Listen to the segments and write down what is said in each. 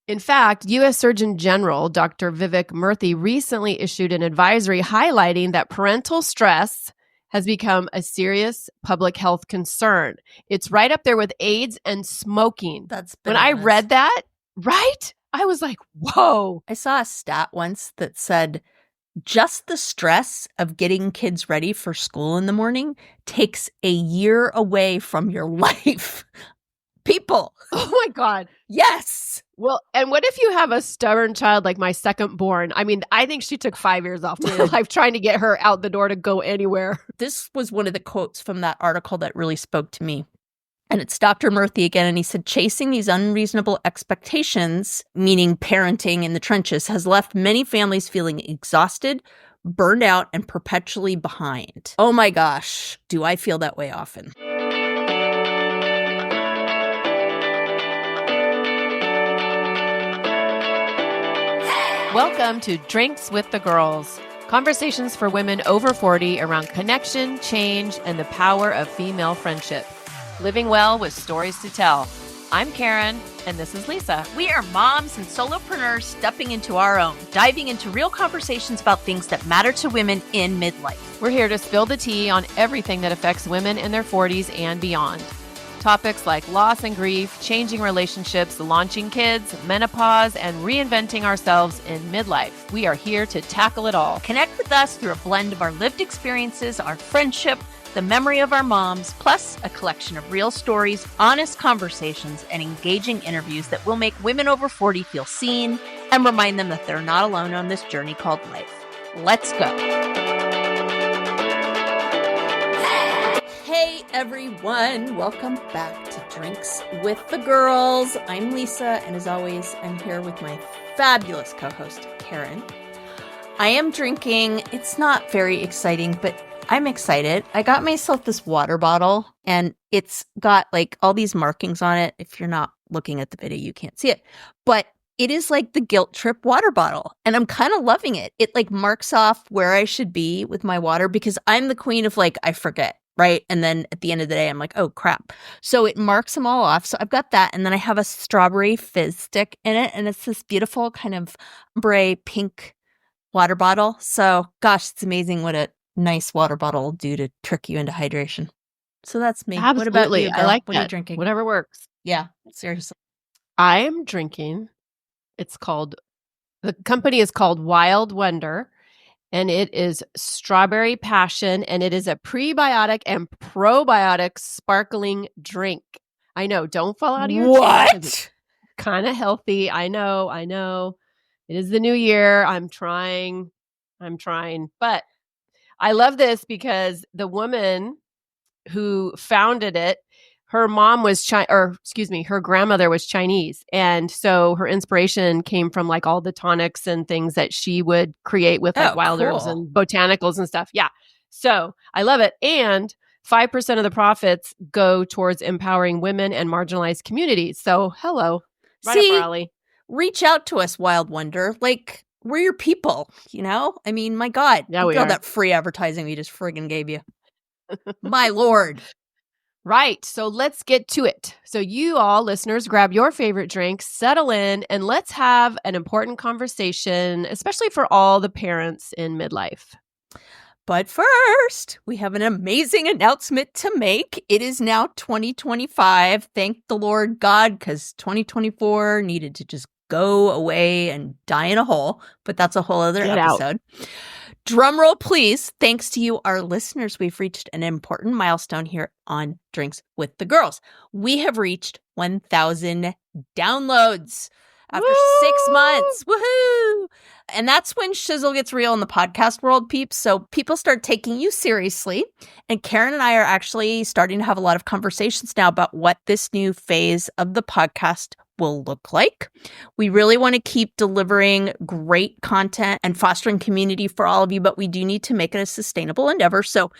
In fact, U.S. Surgeon General Dr. Vivek Murthy recently issued an advisory highlighting that parental stress has become a serious public health concern. It's right up there with AIDS and smoking. That's when bananas. I read that, right? I was like, whoa. I saw a stat once that said just the stress of getting kids ready for school in the morning takes a year away from your life. People. Oh my God. Yes. Well, and what if you have a stubborn child like my second born? I mean, I think she took 5 years off my life trying to get her out the door to go anywhere. This was one of the quotes from that article that really spoke to me. And it's Dr. Murthy again, and he said, chasing these unreasonable expectations, meaning parenting in the trenches, has left many families feeling exhausted, burned out, and perpetually behind. Oh my gosh, do I feel that way often. Welcome to Drinks with the Girls. Conversations for women over 40 around connection, change, and the power of female friendship. Living well with stories to tell. I'm Karen, and this is Lisa. We are moms and solopreneurs stepping into our own, diving into real conversations about things that matter to women in midlife. We're here to spill the tea on everything that affects women in their 40s and beyond. Topics like loss and grief, changing relationships, launching kids, menopause, and reinventing ourselves in midlife. We are here to tackle it all. Connect with us through a blend of our lived experiences, our friendship, the memory of our moms, plus a collection of real stories, honest conversations, and engaging interviews that will make women over 40 feel seen and remind them that they're not alone on this journey called life. Let's go. Hey everyone, welcome back to Drinks with the Girls. I'm Lisa, and as always, I'm here with my fabulous co-host, Karen. I am drinking, it's not very exciting, but I'm excited. I got myself this water bottle, and it's got like all these markings on it. If you're not looking at the video, you can't see it, but it is like the guilt trip water bottle, and I'm kind of loving it. It like marks off where I should be with my water because I'm the queen of like, I forget. Right. And then at the end of the day, I'm like, oh, crap. So it marks them all off. So I've got that. And then I have a strawberry fizz stick in it. And it's this beautiful kind of ombre pink water bottle. So gosh, it's amazing what a nice water bottle will do to trick you into hydration. So that's me. Absolutely. What about you, girl? I like what that. are you drinking? Whatever works. Yeah, seriously. I am drinking, the company is called Wild Wonder. And it is strawberry passion, and it is a prebiotic and probiotic sparkling drink. I know, don't fall out of your chair. What? Kind of healthy. I know. It is the new year. I'm trying. But I love this because the woman who founded it, her mom was her grandmother was Chinese. And so her inspiration came from like all the tonics and things that she would create with like wild herbs and botanicals and stuff. Yeah. So I love it. And 5% of the profits go towards empowering women and marginalized communities. So hello. Right up our alley. Reach out to us, Wild Wonder. Like, we're your people, you know? I mean, my God. Yeah, we all are. That free advertising we just friggin' gave you. My Lord. Right. So let's get to it. So you all listeners, grab your favorite drink, settle in, and let's have an important conversation, especially for all the parents in midlife. But first, we have an amazing announcement to make. It is now 2025. Thank the Lord God, because 2024 needed to just go away and die in a hole. But that's a whole other episode. Drum roll, please. Thanks to you, our listeners, we've reached an important milestone here on Drinks with the Girls. We have reached 1,000 downloads after 6 months. Woohoo! And that's when shizzle gets real in the podcast world, peeps. So people start taking you seriously. And Karen and I are actually starting to have a lot of conversations now about what this new phase of the podcast will look like. We really want to keep delivering great content and fostering community for all of you, but we do need to make it a sustainable endeavor. So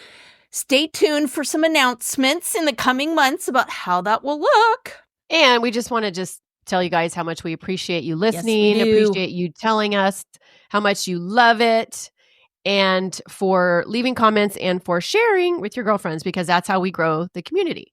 stay tuned for some announcements in the coming months about how that will look. And we just want to tell you guys how much we appreciate you listening, appreciate you telling us how much you love it, and for leaving comments and for sharing with your girlfriends, because that's how we grow the community.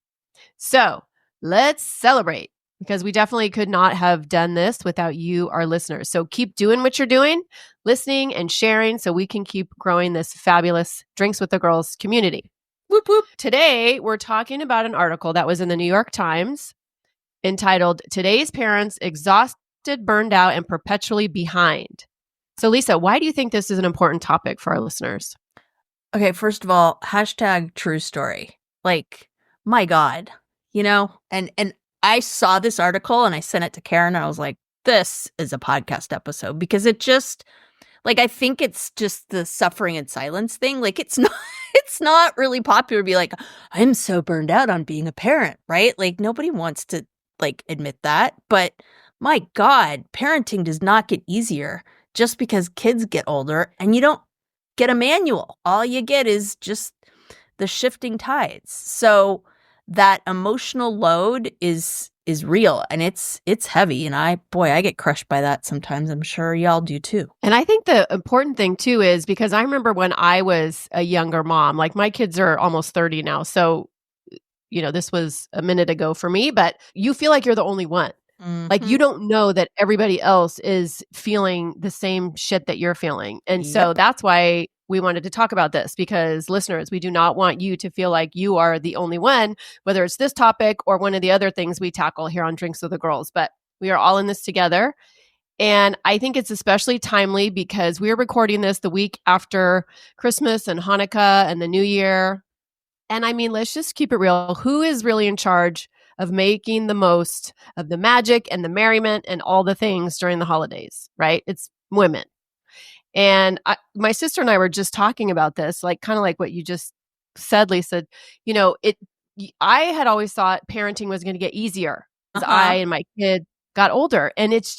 So let's celebrate. because we definitely could not have done this without you, our listeners. So keep doing what you're doing, listening and sharing so we can keep growing this fabulous Drinks with the Girls community. Whoop, whoop. Today, we're talking about an article that was in the New York Times entitled, Today's Parents Exhausted, Burned Out, and Perpetually Behind. So Lisa, why do you think this is an important topic for our listeners? Okay, first of all, hashtag true story. Like, my God, and I saw this article and I sent it to Karen and I was like, this is a podcast episode because it just, like, I think it's just the suffering in silence thing. Like, it's not really popular to be like, I'm so burned out on being a parent, right? Like, nobody wants to, like, admit that. But my God, parenting does not get easier just because kids get older and you don't get a manual. All you get is just the shifting tides. So that emotional load is real and it's heavy. And I get crushed by that sometimes. I'm sure y'all do too. And I think the important thing too is because I remember when I was a younger mom, like my kids are almost 30 now. So, this was a minute ago for me, but you feel like you're the only one. Mm-hmm. Like you don't know that everybody else is feeling the same shit that you're feeling. And so that's why we wanted to talk about this because listeners, we do not want you to feel like you are the only one, whether it's this topic or one of the other things we tackle here on Drinks with the Girls, but we are all in this together. And I think it's especially timely because we're recording this the week after Christmas and Hanukkah and the New Year. And I mean, let's just keep it real. Who is really in charge of making the most of the magic and the merriment and all the things during the holidays, right? It's women. And my sister and I were just talking about this, like kind of like what you just said, Lisa. I had always thought parenting was going to get easier as I and my kid got older. And it's,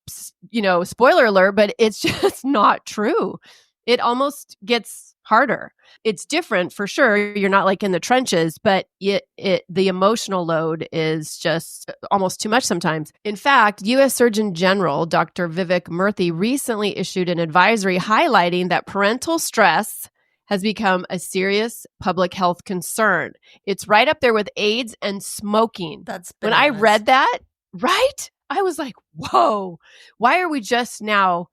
spoiler alert, but it's just not true. It almost gets harder. It's different for sure. You're not like in the trenches, but the emotional load is just almost too much sometimes. In fact, U.S. Surgeon General Dr. Vivek Murthy recently issued an advisory highlighting that parental stress has become a serious public health concern. It's right up there with AIDS and smoking. That's when I read that, right? I was like, whoa, why are we just now,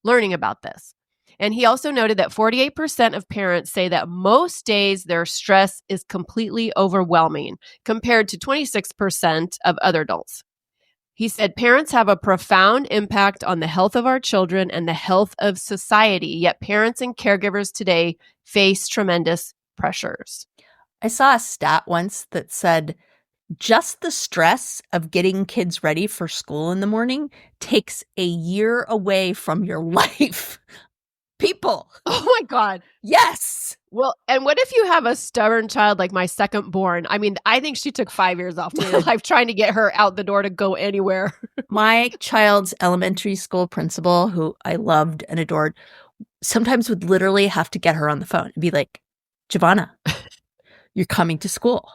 learning about this? And he also noted that 48% of parents say that most days their stress is completely overwhelming compared to 26% of other adults. He said parents have a profound impact on the health of our children and the health of society, yet parents and caregivers today face tremendous pressures. I saw a stat once that said just the stress of getting kids ready for school in the morning takes a year away from your life. People. Oh my God. Yes. Well, and what if you have a stubborn child like my second born? I mean, I think she took 5 years off my life trying to get her out the door to go anywhere. My child's elementary school principal, who I loved and adored, sometimes would literally have to get her on the phone and be like, Giovanna, you're coming to school.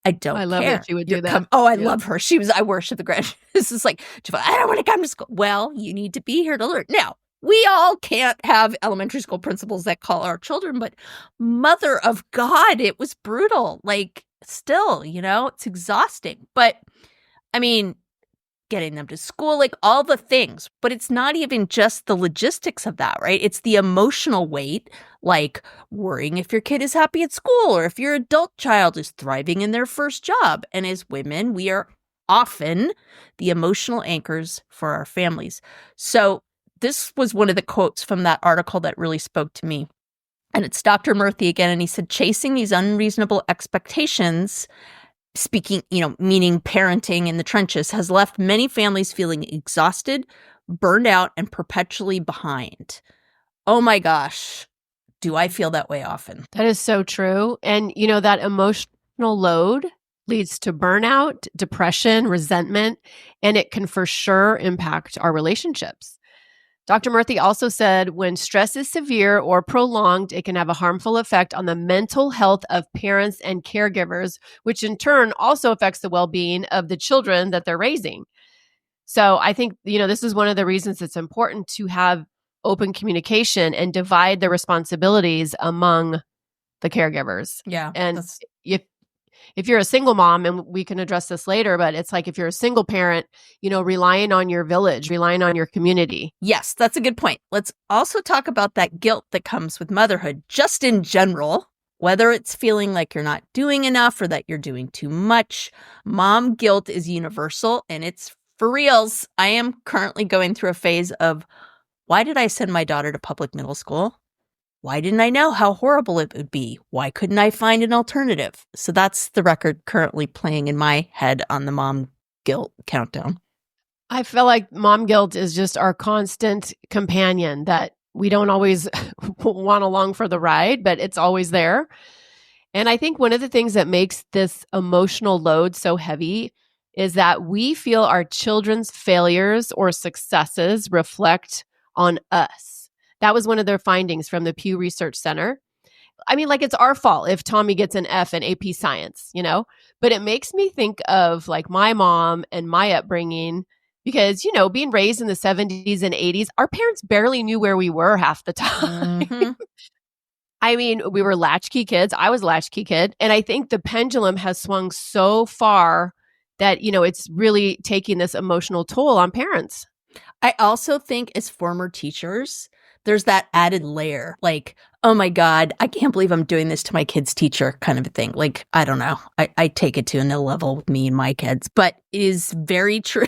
I don't care. I love that she would do that. I love her. I worship the graduate. This is like, Giovanna, I don't want to come to school. Well, you need to be here to learn. Now, we all can't have elementary school principals that call our children, but mother of God, it was brutal. Like, still, it's exhausting. But, I mean, getting them to school, like all the things. But it's not even just the logistics of that, right? It's the emotional weight, like worrying if your kid is happy at school or if your adult child is thriving in their first job. And as women, we are often the emotional anchors for our families. So this was one of the quotes from that article that really spoke to me. And it's Dr. Murthy again. And he said, chasing these unreasonable expectations, meaning parenting in the trenches, has left many families feeling exhausted, burned out, and perpetually behind. Oh my gosh. Do I feel that way often? That is so true. And, that emotional load leads to burnout, depression, resentment, and it can for sure impact our relationships. Dr. Murthy also said when stress is severe or prolonged, it can have a harmful effect on the mental health of parents and caregivers, which in turn also affects the well-being of the children that they're raising. So I think, this is one of the reasons it's important to have open communication and divide the responsibilities among the caregivers. Yeah. And if you're a single mom, and we can address this later, but it's like if you're a single parent, relying on your village, relying on your community. Yes, that's a good point. Let's also talk about that guilt that comes with motherhood, just in general, whether it's feeling like you're not doing enough or that you're doing too much. Mom guilt is universal, and it's for reals. I am currently going through a phase of, why did I send my daughter to public middle school? Why didn't I know how horrible it would be? Why couldn't I find an alternative? So that's the record currently playing in my head on the mom guilt countdown. I feel like mom guilt is just our constant companion that we don't always want along for the ride, but it's always there. And I think one of the things that makes this emotional load so heavy is that we feel our children's failures or successes reflect on us. That was one of their findings from the Pew Research Center. I mean, like, it's our fault if Tommy gets an F in AP Science, But it makes me think of like my mom and my upbringing because, being raised in the 70s and 80s, our parents barely knew where we were half the time. Mm-hmm. I mean, we were latchkey kids. I was a latchkey kid. And I think the pendulum has swung so far that, it's really taking this emotional toll on parents. I also think as former teachers, there's that added layer, like, oh my God, I can't believe I'm doing this to my kid's teacher kind of a thing. Like, I don't know. I take it to another level with me and my kids, but it is very true.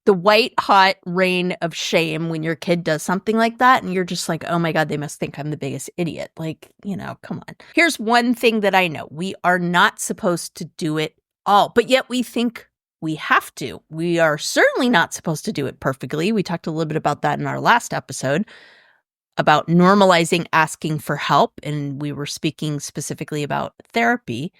The white hot rain of shame when your kid does something like that. And you're just like, oh my God, they must think I'm the biggest idiot. Like, come on. Here's one thing that I know. We are not supposed to do it all, but yet we think we have to. We are certainly not supposed to do it perfectly. We talked a little bit about that in our last episode about normalizing asking for help. And we were speaking specifically about therapy.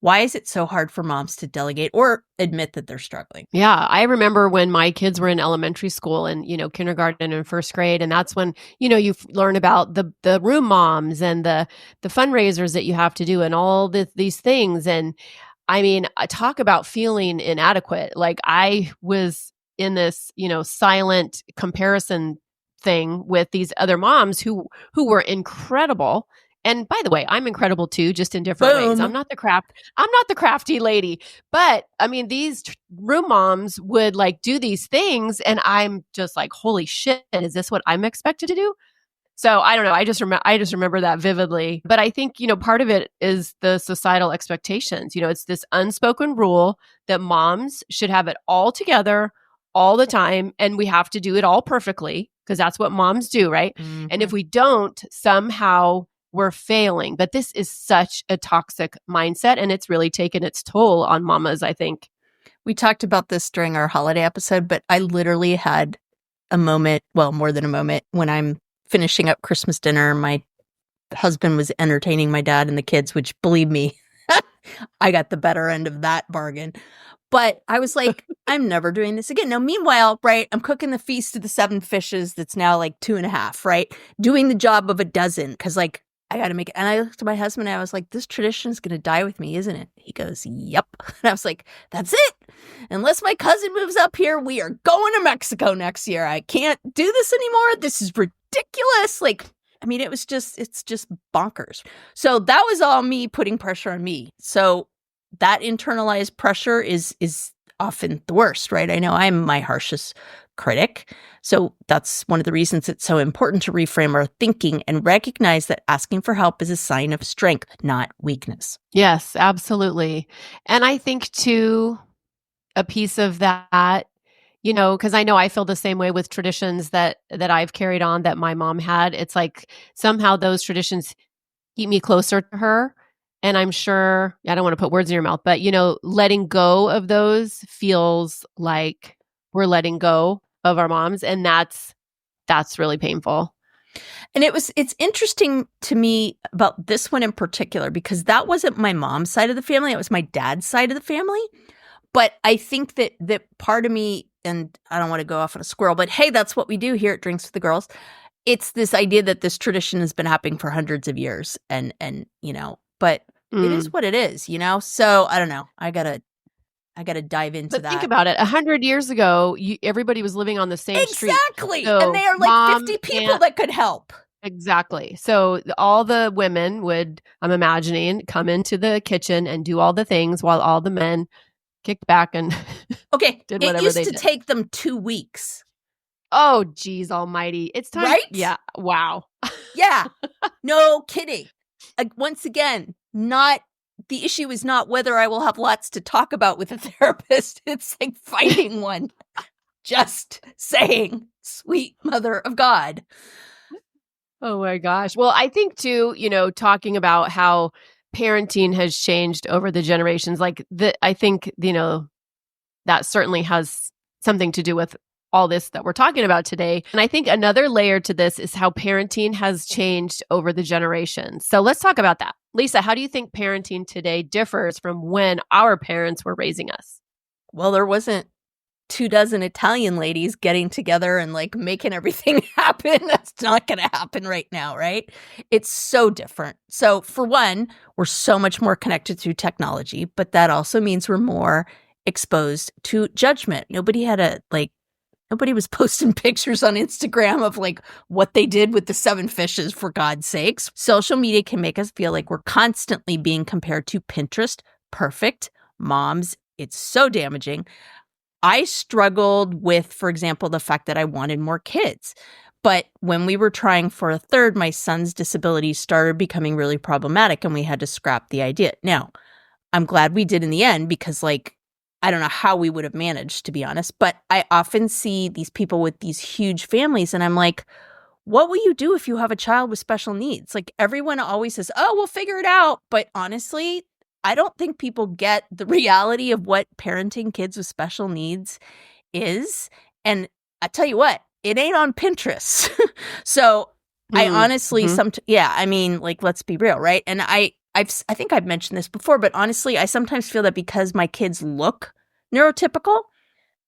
Why is it so hard for moms to delegate or admit that they're struggling? Yeah, I remember when my kids were in elementary school and, kindergarten and first grade. And that's when, you learn about the room moms and the fundraisers that you have to do and all these things. And I mean, I talk about feeling inadequate. Like I was in this, silent comparison thing with these other moms who were incredible. And by the way, I'm incredible too, just in different ways. I'm not the crafty lady, but I mean, these room moms would like do these things, and I'm just like, holy shit, is this what I'm expected to do? So I don't know. I just remember that vividly. But I think, part of it is the societal expectations. It's this unspoken rule that moms should have it all together all the time. And we have to do it all perfectly because that's what moms do, right? Mm-hmm. And if we don't, somehow we're failing. But this is such a toxic mindset, and it's really taken its toll on mamas, I think. We talked about this during our holiday episode, but I literally had a moment, well, more than a moment, when I'm finishing up Christmas dinner. My husband was entertaining my dad and the kids, which, believe me, I got the better end of that bargain. But I was like, I'm never doing this again. Now, meanwhile, right, I'm cooking the Feast of the Seven Fishes that's now like 2.5, right? Doing the job of a dozen because like, I got to make it. And I looked at my husband and I was like, this tradition is going to die with me, isn't it? He goes, yep. And I was like, that's it. Unless my cousin moves up here, we are going to Mexico next year. I can't do this anymore. This is ridiculous. Like, I mean, it's just bonkers. So that was all me putting pressure on me. So that internalized pressure is often the worst, right? I know I'm my harshest critic. So that's one of the reasons it's so important to reframe our thinking and recognize that asking for help is a sign of strength, not weakness. Yes, absolutely. And I think too, a piece of that, because I know I feel the same way with traditions that I've carried on that my mom had. It's like somehow those traditions keep me closer to her. And I'm sure, I don't want to put words in your mouth, but, letting go of those feels like we're letting go of our moms. And that's really painful. And it's interesting to me about this one in particular, because that wasn't my mom's side of the family. It was my dad's side of the family. But I think that part of me, and I don't want to go off on a squirrel, but hey, that's what we do here at Drinks with the Girls. It's this idea that this tradition has been happening for hundreds of years. And but it is what it is, So I don't know. I gotta dive into that. But think about it. 100 years ago, everybody was living on the same street. Exactly. So and they are like 50 people that could help. Exactly. So all the women would, I'm imagining, come into the kitchen and do all the things while all the men kicked back and Okay, did it whatever used they to did. take them 2 weeks, Oh, geez almighty. It's time. right? Yeah. Wow. Yeah, no kidding. Once again, not the issue is not whether I will have lots to talk about with a therapist. It's like finding one. Just saying, sweet mother of God. Oh my gosh. Well, I think too, talking about how parenting has changed over the generations, I think, that certainly has something to do with all this that we're talking about today. And I think another layer to this is how parenting has changed over the generations. So let's talk about that. Lisa, how do you think parenting today differs from when our parents were raising us? Well, there wasn't 24 Italian ladies getting together and like making everything happen. That's not going to happen right now, right? It's so different. So for one, we're so much more connected through technology, but that also means we're more exposed to judgment. Nobody was posting pictures on Instagram of like what they did with the 7 fishes, for God's sakes. Social media can make us feel like we're constantly being compared to Pinterest perfect moms. It's so damaging. I struggled with, for example, the fact that I wanted more kids. But when we were trying for a third, my son's disability started becoming really problematic and we had to scrap the idea. Now, I'm glad we did in the end because, like, I don't know how we would have managed, to be honest. But I often see these people with these huge families and I'm like, what will you do if you have a child with special needs? Like, everyone always says, oh, we'll figure it out. But honestly, I don't think people get the reality of what parenting kids with special needs is. And I tell you what, it ain't on Pinterest. So I honestly, I mean, like, let's be real, right? And I think I've mentioned this before, but honestly, I sometimes feel that because my kids look neurotypical,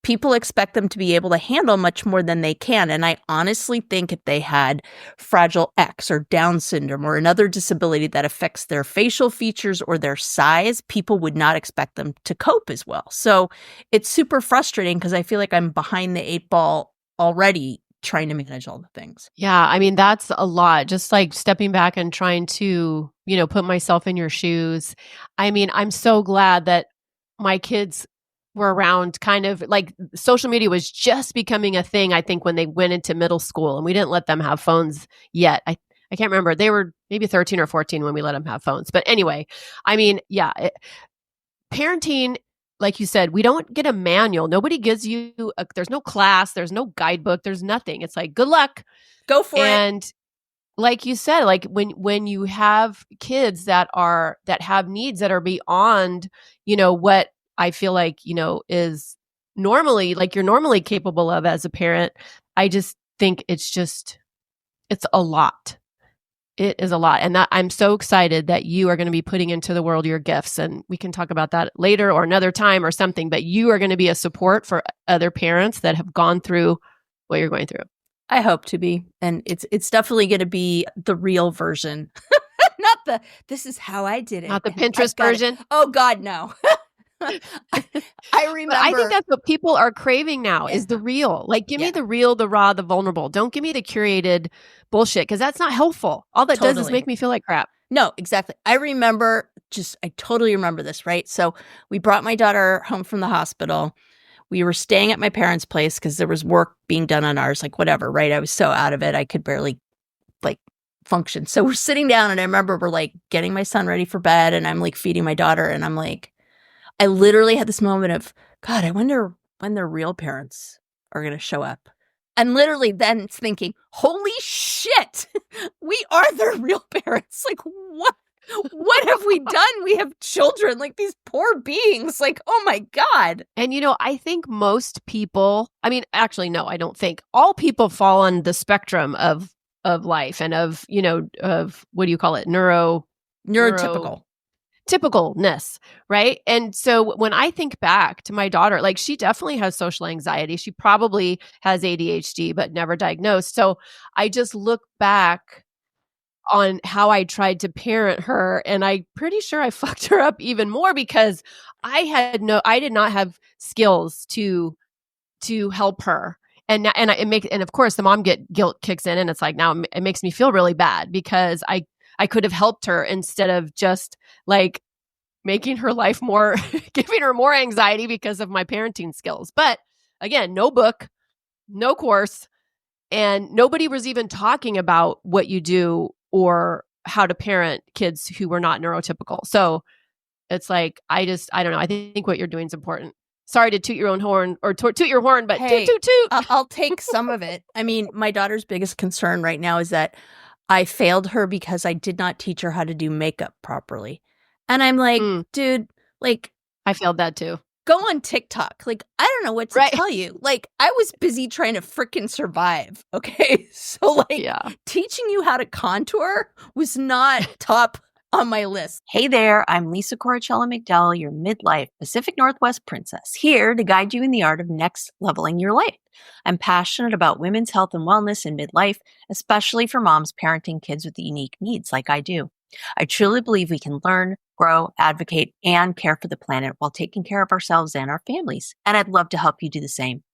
people expect them to be able to handle much more than they can. And I honestly think if they had Fragile X or Down syndrome or another disability that affects their facial features or their size, people would not expect them to cope as well. So it's super frustrating because I feel like I'm behind the 8 ball already trying to manage all the things. Yeah, I mean, that's a lot. Just like stepping back and trying to, put myself in your shoes. I mean, I'm so glad that my kids were around, kind of like social media was just becoming a thing, I think, when they went into middle school, and we didn't let them have phones yet. I can't remember. They were maybe 13 or 14 when we let them have phones. But anyway, I mean, yeah, parenting, like you said, we don't get a manual. Nobody gives you, there's no class, there's no guidebook, there's nothing. It's like, good luck. Go for it. And like you said, like when you have kids that have needs that are beyond, what I feel like, is normally, like, you're normally capable of as a parent, I just think it's a lot. It is a lot. And that I'm so excited that you are going to be putting into the world your gifts. And we can talk about that later or another time or something, but you are going to be a support for other parents that have gone through what you're going through. I hope to be. And it's definitely going to be the real version. Not this is how I did it. Not the Pinterest version. Oh God, no. I remember. But I think that's what people are craving now is the real. Like, give me the real, the raw, the vulnerable. Don't give me the curated bullshit because that's not helpful. All that does is make me feel like crap. No, exactly. I totally remember this, right? So we brought my daughter home from the hospital. We were staying at my parents' place because there was work being done on ours, like whatever, right? I was so out of it. I could barely like function. So we're sitting down and I remember we're like getting my son ready for bed and I'm like feeding my daughter and I'm like, I literally had this moment of, God, I wonder when their real parents are going to show up. And literally then thinking, holy shit, we are their real parents. Like, what have we done? We have children, like these poor beings. Like, oh my God. And, I think most people, I mean, actually, no, I don't think all people fall on the spectrum of life and of, of what do you call it? Neurotypical. Typicalness, right? And so when I think back to my daughter, like, she definitely has social anxiety. She probably has ADHD, but never diagnosed. So I just look back on how I tried to parent her, and I'm pretty sure I fucked her up even more because I did not have skills to help her. And of course the mom guilt kicks in, and it's like, now it makes me feel really bad because I could have helped her instead of just like making her life more, giving her more anxiety because of my parenting skills. But again, no book, no course, and nobody was even talking about what you do or how to parent kids who were not neurotypical. So it's like, I don't know. I think what you're doing is important. Sorry to toot your own horn or toot your horn, but Hey, toot, toot, toot. I'll take some of it. I mean, my daughter's biggest concern right now is that I failed her because I did not teach her how to do makeup properly. And I'm like, dude, like, I failed that too. Go on TikTok. Like, I don't know what to tell you. Like, I was busy trying to freaking survive. Okay. So, like, teaching you how to contour was not top on my list. Hey there, I'm Lisa Corachella McDowell, your midlife Pacific Northwest princess, here to guide you in the art of next leveling your life. I'm passionate about women's health and wellness in midlife, especially for moms parenting kids with unique needs like I do. I truly believe we can learn, grow, advocate, and care for the planet while taking care of ourselves and our families. And I'd love to help you do the same.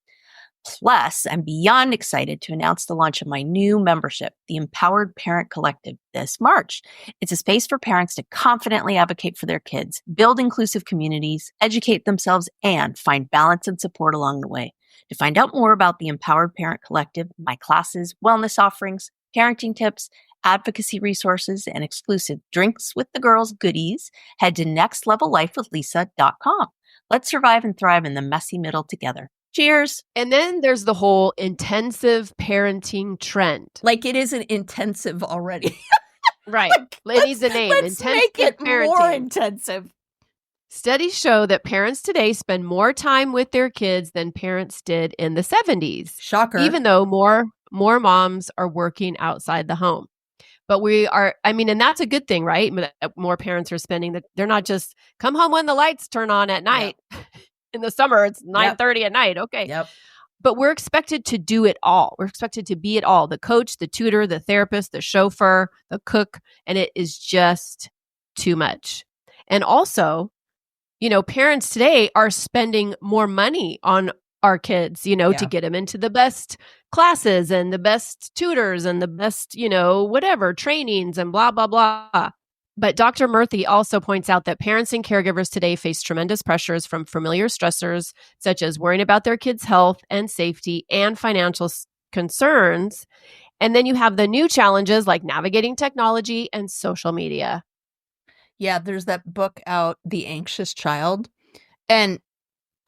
Plus, I'm beyond excited to announce the launch of my new membership, the Empowered Parent Collective, this March. It's a space for parents to confidently advocate for their kids, build inclusive communities, educate themselves, and find balance and support along the way. To find out more about the Empowered Parent Collective, my classes, wellness offerings, parenting tips, advocacy resources, and exclusive Drinks with the Girls goodies, head to nextlevellifewithlisa.com. Let's survive and thrive in the messy middle together. Cheers. And then there's the whole intensive parenting trend. Like, it isn't intensive already. Right. Like, it needs a name. Let's make it parenting. more intensive. Studies show that parents today spend more time with their kids than parents did in the 70s. Shocker. Even though more moms are working outside the home. But and that's a good thing, right? More parents are they're not just come home when the lights turn on at night. Yep. In the summer, it's 9:30 at night. Okay. Yep. But we're expected to do it all. We're expected to be it all. The coach, the tutor, the therapist, the chauffeur, the cook, and it is just too much. And also, parents today are spending more money on our kids, to get them into the best classes and the best tutors and the best, whatever, trainings and blah, blah, blah. But Dr. Murthy also points out that parents and caregivers today face tremendous pressures from familiar stressors, such as worrying about their kids' health and safety and financial concerns. And then you have the new challenges like navigating technology and social media. Yeah, there's that book out, The Anxious Child. And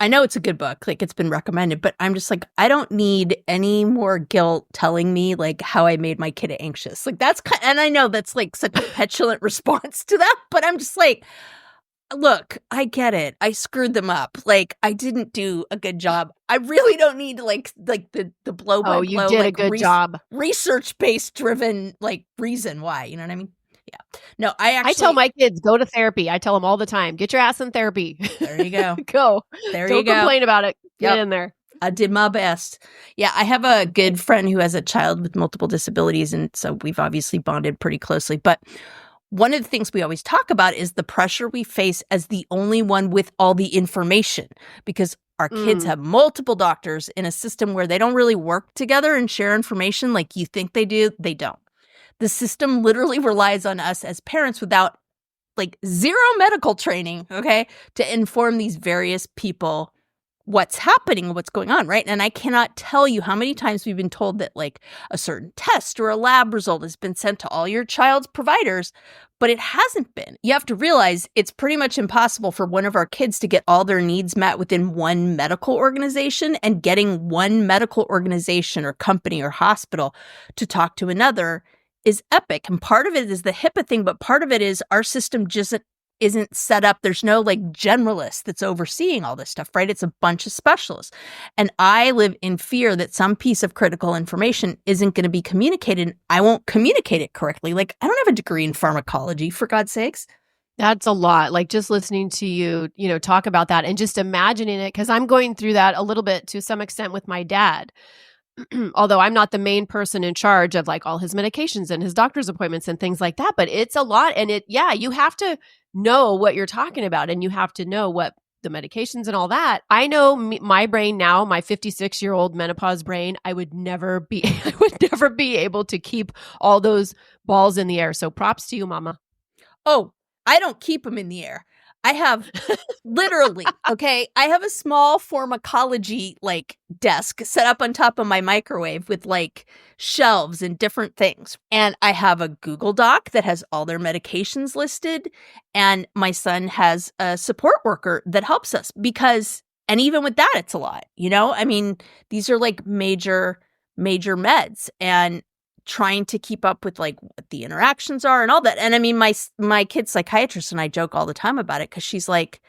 I know it's a good book, like it's been recommended, but I'm just like, I don't need any more guilt telling me like how I made my kid anxious. Like and I know that's like such a petulant response to that, but I'm just like, look, I get it. I screwed them up. Like I didn't do a good job. I really don't need like the blow by blow. Oh, you did a good job. Research-based driven like reason why, you know what I mean? Yeah. No, I tell my kids, go to therapy. I tell them all the time, get your ass in therapy. There you go. Go. There Don't you go. Don't complain about it. Get in there. I did my best. Yeah, I have a good friend who has a child with multiple disabilities, and so we've obviously bonded pretty closely. But one of the things we always talk about is the pressure we face as the only one with all the information, because our kids have multiple doctors in a system where they don't really work together and share information like you think they do. They don't. The system literally relies on us as parents without like zero medical training, okay, to inform these various people what's happening and what's going on, right? And I cannot tell you how many times we've been told that like a certain test or a lab result has been sent to all your child's providers, but it hasn't been. You have to realize it's pretty much impossible for one of our kids to get all their needs met within one medical organization, and getting one medical organization or company or hospital to talk to another is epic. And part of it is the HIPAA thing, but part of it is our system just isn't set up. There's no like generalist that's overseeing all this stuff, right? It's a bunch of specialists. And I live in fear that some piece of critical information isn't going to be communicated. I won't communicate it correctly. Like, I don't have a degree in pharmacology, for God's sakes. That's a lot. Like just listening to you, talk about that and just imagining it, because I'm going through that a little bit to some extent with my dad. Although I'm not the main person in charge of like all his medications and his doctor's appointments and things like that, but it's a lot. And you have to know what you're talking about, and you have to know what the medications and all that. I know my brain now, my 56-year-old menopause brain, I would never be able to keep all those balls in the air. So props to you, mama. Oh, I don't keep them in the air. I have literally, okay, I have a small pharmacology like desk set up on top of my microwave with like shelves and different things. And I have a Google Doc that has all their medications listed. And my son has a support worker that helps us because, and even with that, it's a lot, you know? I mean, these are like major meds. And trying to keep up with like what the interactions are and all that. And I mean, my kid's psychiatrist and I joke all the time about it because she's like,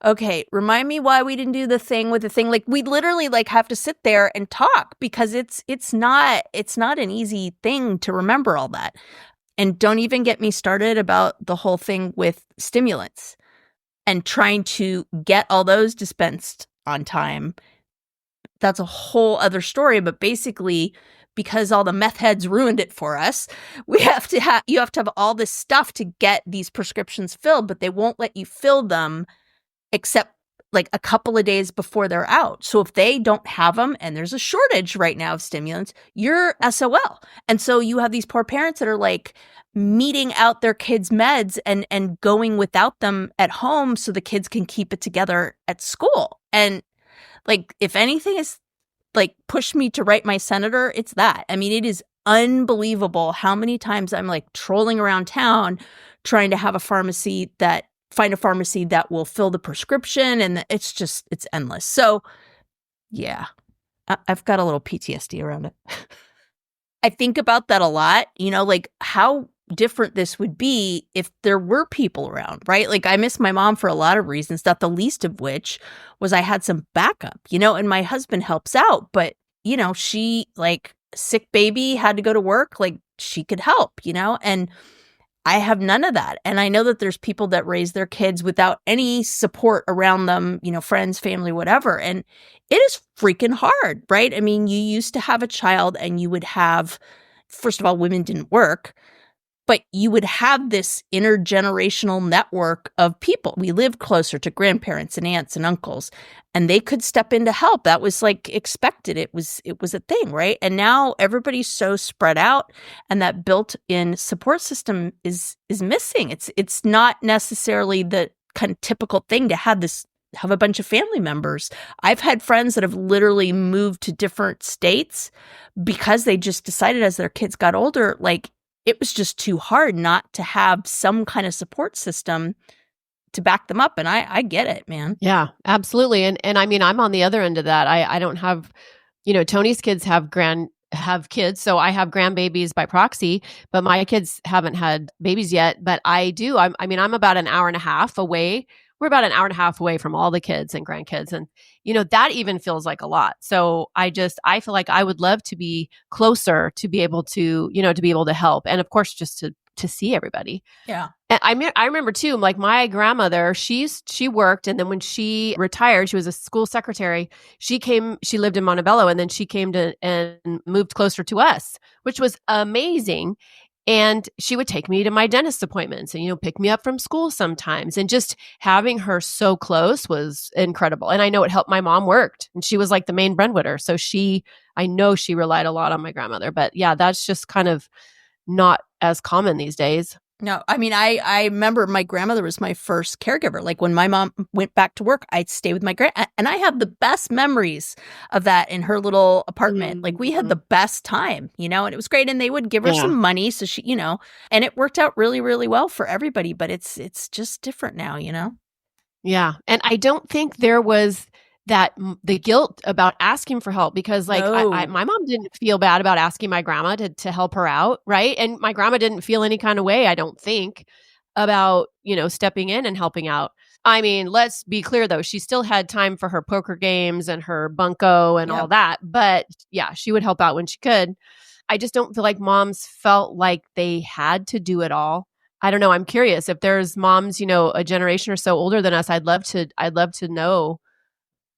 okay, remind me why we didn't do the thing with the thing. Like we literally like have to sit there and talk because it's not an easy thing to remember all that. And don't even get me started about the whole thing with stimulants and trying to get all those dispensed on time. That's a whole other story, but basically because all the meth heads ruined it for us, you have to have all this stuff to get these prescriptions filled, but they won't let you fill them except like a couple of days before they're out. So if they don't have them and there's a shortage right now of stimulants, you're SOL. And so you have these poor parents that are like meeting out their kids' meds and going without them at home so the kids can keep it together at school. And like, if anything is like push me to write my senator, it's that. I mean, it is unbelievable how many times I'm like trolling around town trying to have find a pharmacy that will fill the prescription. And it's endless. So yeah, I've got a little PTSD around it. I think about that a lot, you know, like how different this would be if there were people around, right? Like I miss my mom for a lot of reasons, not the least of which was I had some backup, you know, and my husband helps out, but you know, she like sick baby had to go to work, like she could help, you know, and I have none of that. And I know that there's people that raise their kids without any support around them, you know, friends, family, whatever. And it is freaking hard, right? I mean, you used to have a child and you would have, first of all, women didn't work, but you would have this intergenerational network of people. We lived closer to grandparents and aunts and uncles, and they could step in to help. That was like expected. It was a thing, right? And now everybody's so spread out, and that built-in support system is missing. It's not necessarily the kind of typical thing to have a bunch of family members. I've had friends that have literally moved to different states because they just decided as their kids got older, like, it was just too hard not to have some kind of support system to back them up. And I get it, man. Yeah, absolutely. And I mean, I'm on the other end of that. I don't have, you know, Tony's kids have kids. So I have grandbabies by proxy, but my kids haven't had babies yet. But I do. I'm about an hour and a half away. We're about an hour and a half away from all the kids and grandkids. And, you know, that even feels like a lot. So I feel like I would love to be closer to be able to, you know, to be able to help. And of course, just to see everybody. Yeah. And I remember too, like my grandmother, she worked. And then when she retired, she was a school secretary. She lived in Montebello, and then she came and moved closer to us, which was amazing. And she would take me to my dentist appointments and, you know, pick me up from school sometimes. And just having her so close was incredible. And I know it helped. My mom worked, and she was like the main breadwinner. So I know she relied a lot on my grandmother. But yeah, that's just kind of not as common these days. No, I mean, I remember my grandmother was my first caregiver. Like when my mom went back to work, I'd stay with my and I have the best memories of that in her little apartment. Mm-hmm. Like we had the best time, you know, and it was great. And they would give her some money. So she, you know, and it worked out really, really well for everybody, but it's just different now, you know? Yeah. And I don't think there was the guilt about asking for help, because like my mom didn't feel bad about asking my grandma to help her out. Right. And my grandma didn't feel any kind of way, I don't think, about, you know, stepping in and helping out. I mean, let's be clear though. She still had time for her poker games and her bunko and all that. But yeah, she would help out when she could. I just don't feel like moms felt like they had to do it all. I don't know. I'm curious if there's moms, you know, a generation or so older than us. I'd love to know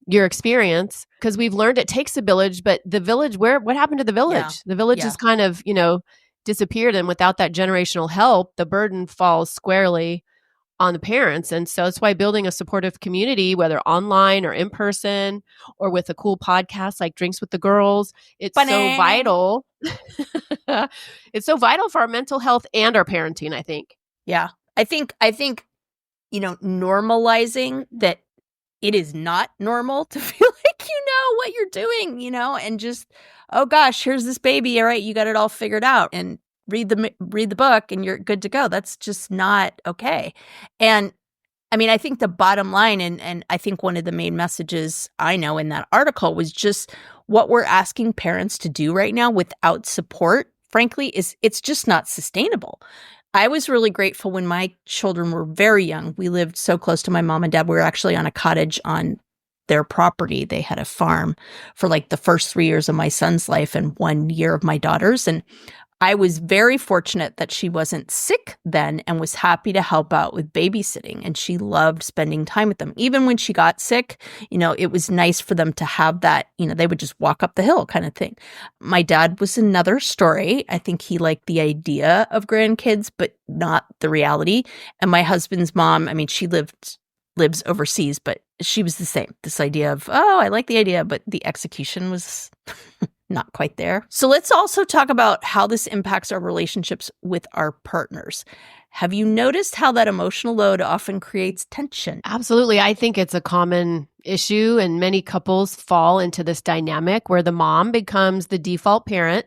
your experience, because we've learned it takes a village, but the village, what happened to the village? Yeah. The village is kind of, you know, disappeared. And without that generational help, the burden falls squarely on the parents. And so it's why building a supportive community, whether online or in person or with a cool podcast like Drinks with the Girls, it's so vital. It's so vital for our mental health and our parenting, I think. Yeah. I think, normalizing that it is not normal to feel like you know what you're doing, and just, oh gosh, here's this baby. All right, you got it all figured out, and read the book and you're good to go. That's just not okay. And I mean, I think the bottom line, and I think one of the main messages I know in that article was just what we're asking parents to do right now without support, frankly, is it's just not sustainable. I was really grateful when my children were very young. We lived so close to my mom and dad. We were actually on a cottage on their property. They had a farm for like the first 3 years of my son's life and 1 year of my daughter's. And I was very fortunate that she wasn't sick then and was happy to help out with babysitting. And she loved spending time with them. Even when she got sick, it was nice for them to have that, they would just walk up the hill kind of thing. My dad was another story. I think he liked the idea of grandkids, but not the reality. And my husband's mom, I mean, she lives overseas, but she was the same. This idea of, oh, I like the idea, but the execution was not quite there. So let's also talk about how this impacts our relationships with our partners. Have you noticed how that emotional load often creates tension? Absolutely. I think it's a common issue, and many couples fall into this dynamic where the mom becomes the default parent,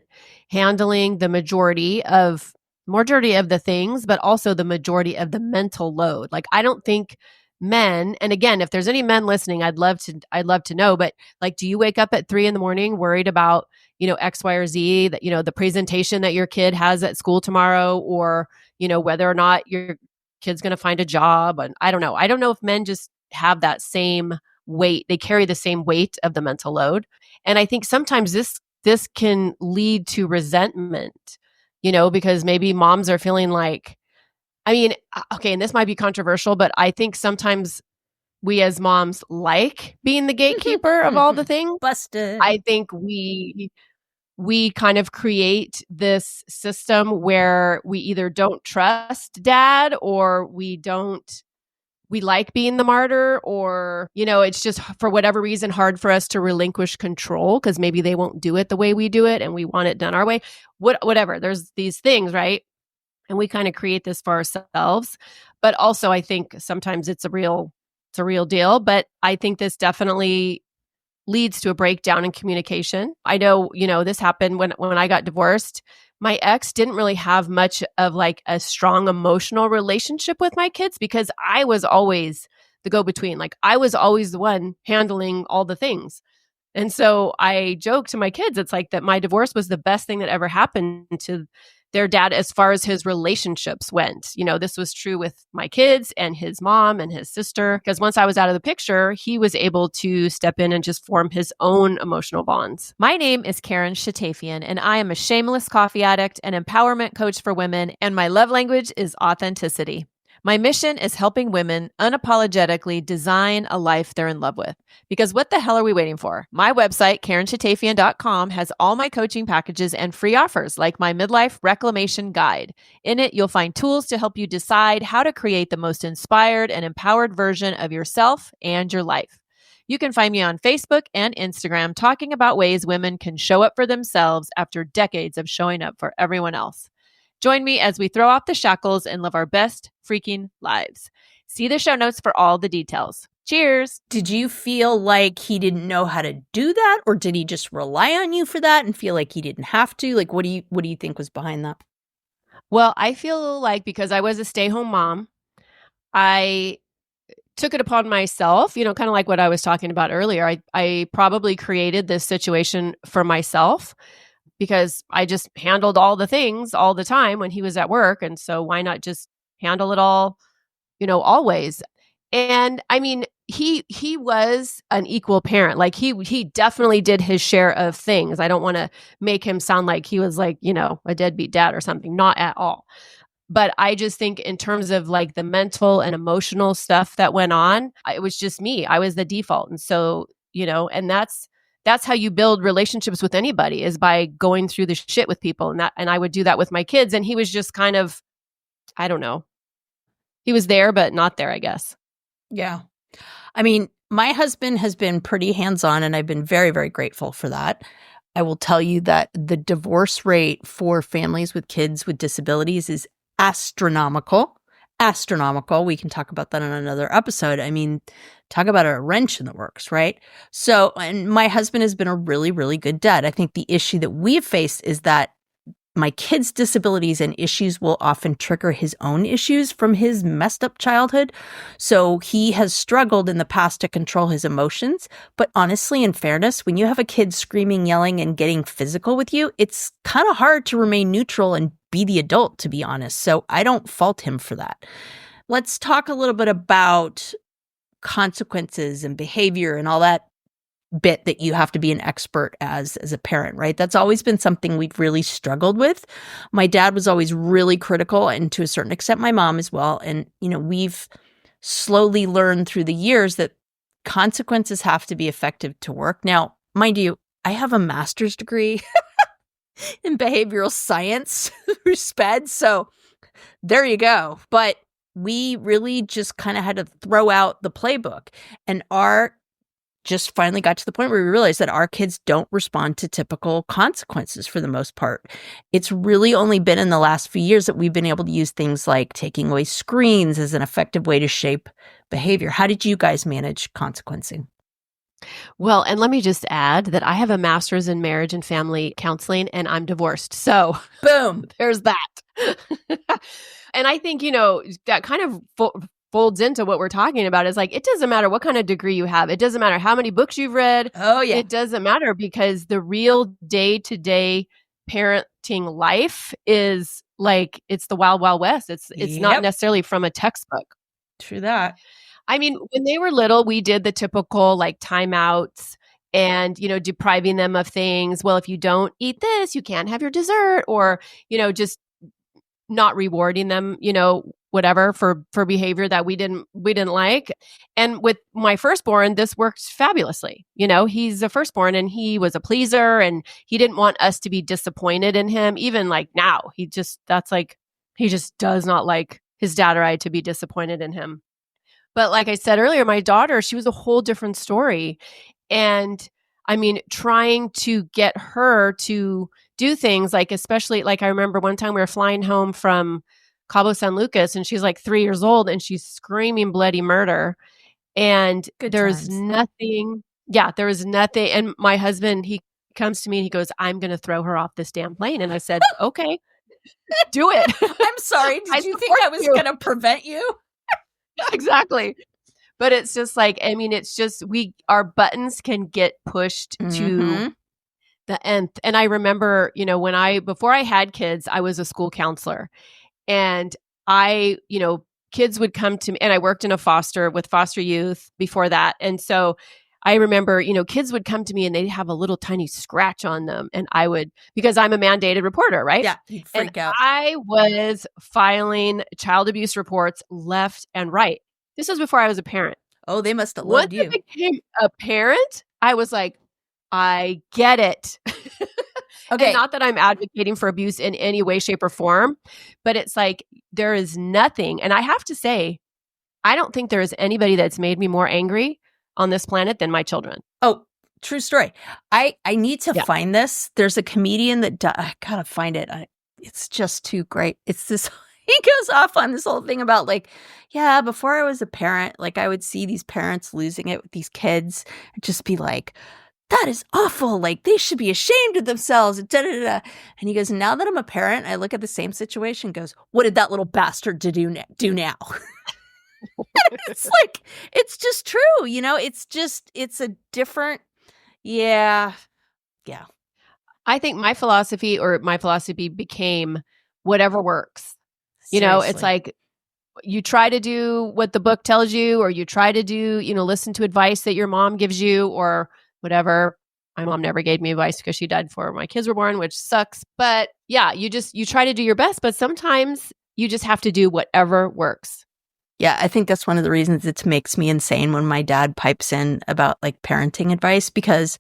handling the majority of the things, but also the majority of the mental load. Like, I don't think men, and again, if there's any men listening, I'd love to know, but like, do you wake up at 3 a.m. worried about, X, Y, or Z, that, the presentation that your kid has at school tomorrow, or, whether or not your kid's going to find a job? And I don't know. I don't know if men just have that same weight. They carry the same weight of the mental load. And I think sometimes this can lead to resentment, because maybe moms are feeling like, okay, and this might be controversial, but I think sometimes we as moms like being the gatekeeper of all the things. Busted. I think we kind of create this system where we either don't trust dad, or we like being the martyr, or, it's just for whatever reason hard for us to relinquish control because maybe they won't do it the way we do it and we want it done our way. Whatever. There's these things, right? And we kind of create this for ourselves. But also, I think sometimes it's a real deal. But I think this definitely leads to a breakdown in communication. I know, this happened when I got divorced. My ex didn't really have much of like a strong emotional relationship with my kids because I was always the go-between. Like, I was always the one handling all the things. And so I joke to my kids, it's like that my divorce was the best thing that ever happened to their dad as far as his relationships went. This was true with my kids and his mom and his sister, because once I was out of the picture, he was able to step in and just form his own emotional bonds. My name is Karen Shatafian, and I am a shameless coffee addict and empowerment coach for women, and my love language is authenticity. My mission is helping women unapologetically design a life they're in love with. Because what the hell are we waiting for? My website, KarenShatafian.com, has all my coaching packages and free offers, like my midlife reclamation guide. In it, you'll find tools to help you decide how to create the most inspired and empowered version of yourself and your life. You can find me on Facebook and Instagram talking about ways women can show up for themselves after decades of showing up for everyone else. Join me as we throw off the shackles and live our best freaking lives. See the show notes for all the details. Cheers. Did you feel like he didn't know how to do that, or did he just rely on you for that and feel like he didn't have to? Like, what do you think was behind that? Well, I feel like because I was a stay-home mom, I took it upon myself, kind of like what I was talking about earlier. I probably created this situation for myself, because I just handled all the things all the time when he was at work. And so why not just handle it all, always? And I mean, he was an equal parent. Like he definitely did his share of things. I don't want to make him sound like he was like, a deadbeat dad or something. Not at all. But I just think in terms of like the mental and emotional stuff that went on, it was just me. I was the default. And so, and that's how you build relationships with anybody, is by going through the shit with people. And I would do that with my kids. And he was just kind of, I don't know, He was there, but not there, I guess. Yeah. I mean, my husband has been pretty hands-on, and I've been very, very grateful for that. I will tell you that the divorce rate for families with kids with disabilities is astronomical. Astronomical. We can talk about that on another episode. I mean, talk about a wrench in the works, right? So, and my husband has been a really, really good dad. I think the issue that we've faced is that my kids' disabilities and issues will often trigger his own issues from his messed up childhood. So he has struggled in the past to control his emotions. But honestly, in fairness, when you have a kid screaming, yelling, and getting physical with you, it's kind of hard to remain neutral and be the adult, to be honest. So I don't fault him for that. Let's talk a little bit about consequences and behavior and all that bit that you have to be an expert as a parent, right? That's always been something we've really struggled with. My dad was always really critical, and to a certain extent my mom as well. And we've slowly learned through the years that consequences have to be effective to work. Now, mind you, I have a master's degree in behavioral science through SPED, so there you go. But we really just kind of had to throw out the playbook, and our just finally got to the point where we realized that our kids don't respond to typical consequences for the most part. It's really only been in the last few years that we've been able to use things like taking away screens as an effective way to shape behavior. How did you guys manage consequencing? Well, and let me just add that I have a master's in marriage and family counseling, and I'm divorced. So, boom, there's that. And I think, that kind of folds into what we're talking about is like, it doesn't matter what kind of degree you have. It doesn't matter how many books you've read. Oh, yeah. It doesn't matter, because the real day-to-day parenting life is like, it's the wild, wild west. It's not necessarily from a textbook. True that. I mean, when they were little, we did the typical like timeouts and, depriving them of things. Well, if you don't eat this, you can't have your dessert, or, just not rewarding them, whatever for behavior that we didn't like. And with my firstborn, this worked fabulously. He's a firstborn, and he was a pleaser, and he didn't want us to be disappointed in him. Even like now, he just does not like his dad or I to be disappointed in him. But like I said earlier, my daughter, she was a whole different story. And I mean, trying to get her to do things like, especially like I remember one time we were flying home from Cabo San Lucas, and she's like 3 years old, and she's screaming bloody murder. And there's nothing. Yeah, there was nothing. And my husband, he comes to me and he goes, "I'm going to throw her off this damn plane." And I said, "Okay, do it." I'm sorry. Did you think I was going to prevent you? Exactly. But it's just like, I mean, it's just, our buttons can get pushed to the nth. And I remember, before I had kids, I was a school counselor, and kids would come to me, and I worked with foster youth before that. And so I remember, kids would come to me and they'd have a little tiny scratch on them. And I would, because I'm a mandated reporter, right? Yeah, you'd freak out. I was filing child abuse reports left and right. This was before I was a parent. Oh, they must have loved you. Once I became a parent, I was like, I get it. Okay. And not that I'm advocating for abuse in any way, shape, or form, but it's like, there is nothing. And I have to say, I don't think there is anybody that's made me more angry on this planet than my children. Oh, true story. I need to find this. There's a comedian that I gotta find it. It's just too great. It's this. He goes off on this whole thing about like, yeah, before I was a parent, like I would see these parents losing it with these kids and just be like, that is awful. Like they should be ashamed of themselves. Da, da, da. And he goes, now that I'm a parent, I look at the same situation and goes, what did that little bastard do now? It's like, it's just true. It's a different, yeah. I think my philosophy became whatever works. Seriously. It's like you try to do what the book tells you, or you try to do, listen to advice that your mom gives you or whatever. My mom never gave me advice because she died before my kids were born, which sucks. But yeah, you try to do your best, but sometimes you just have to do whatever works. Yeah, I think that's one of the reasons it makes me insane when my dad pipes in about like parenting advice, because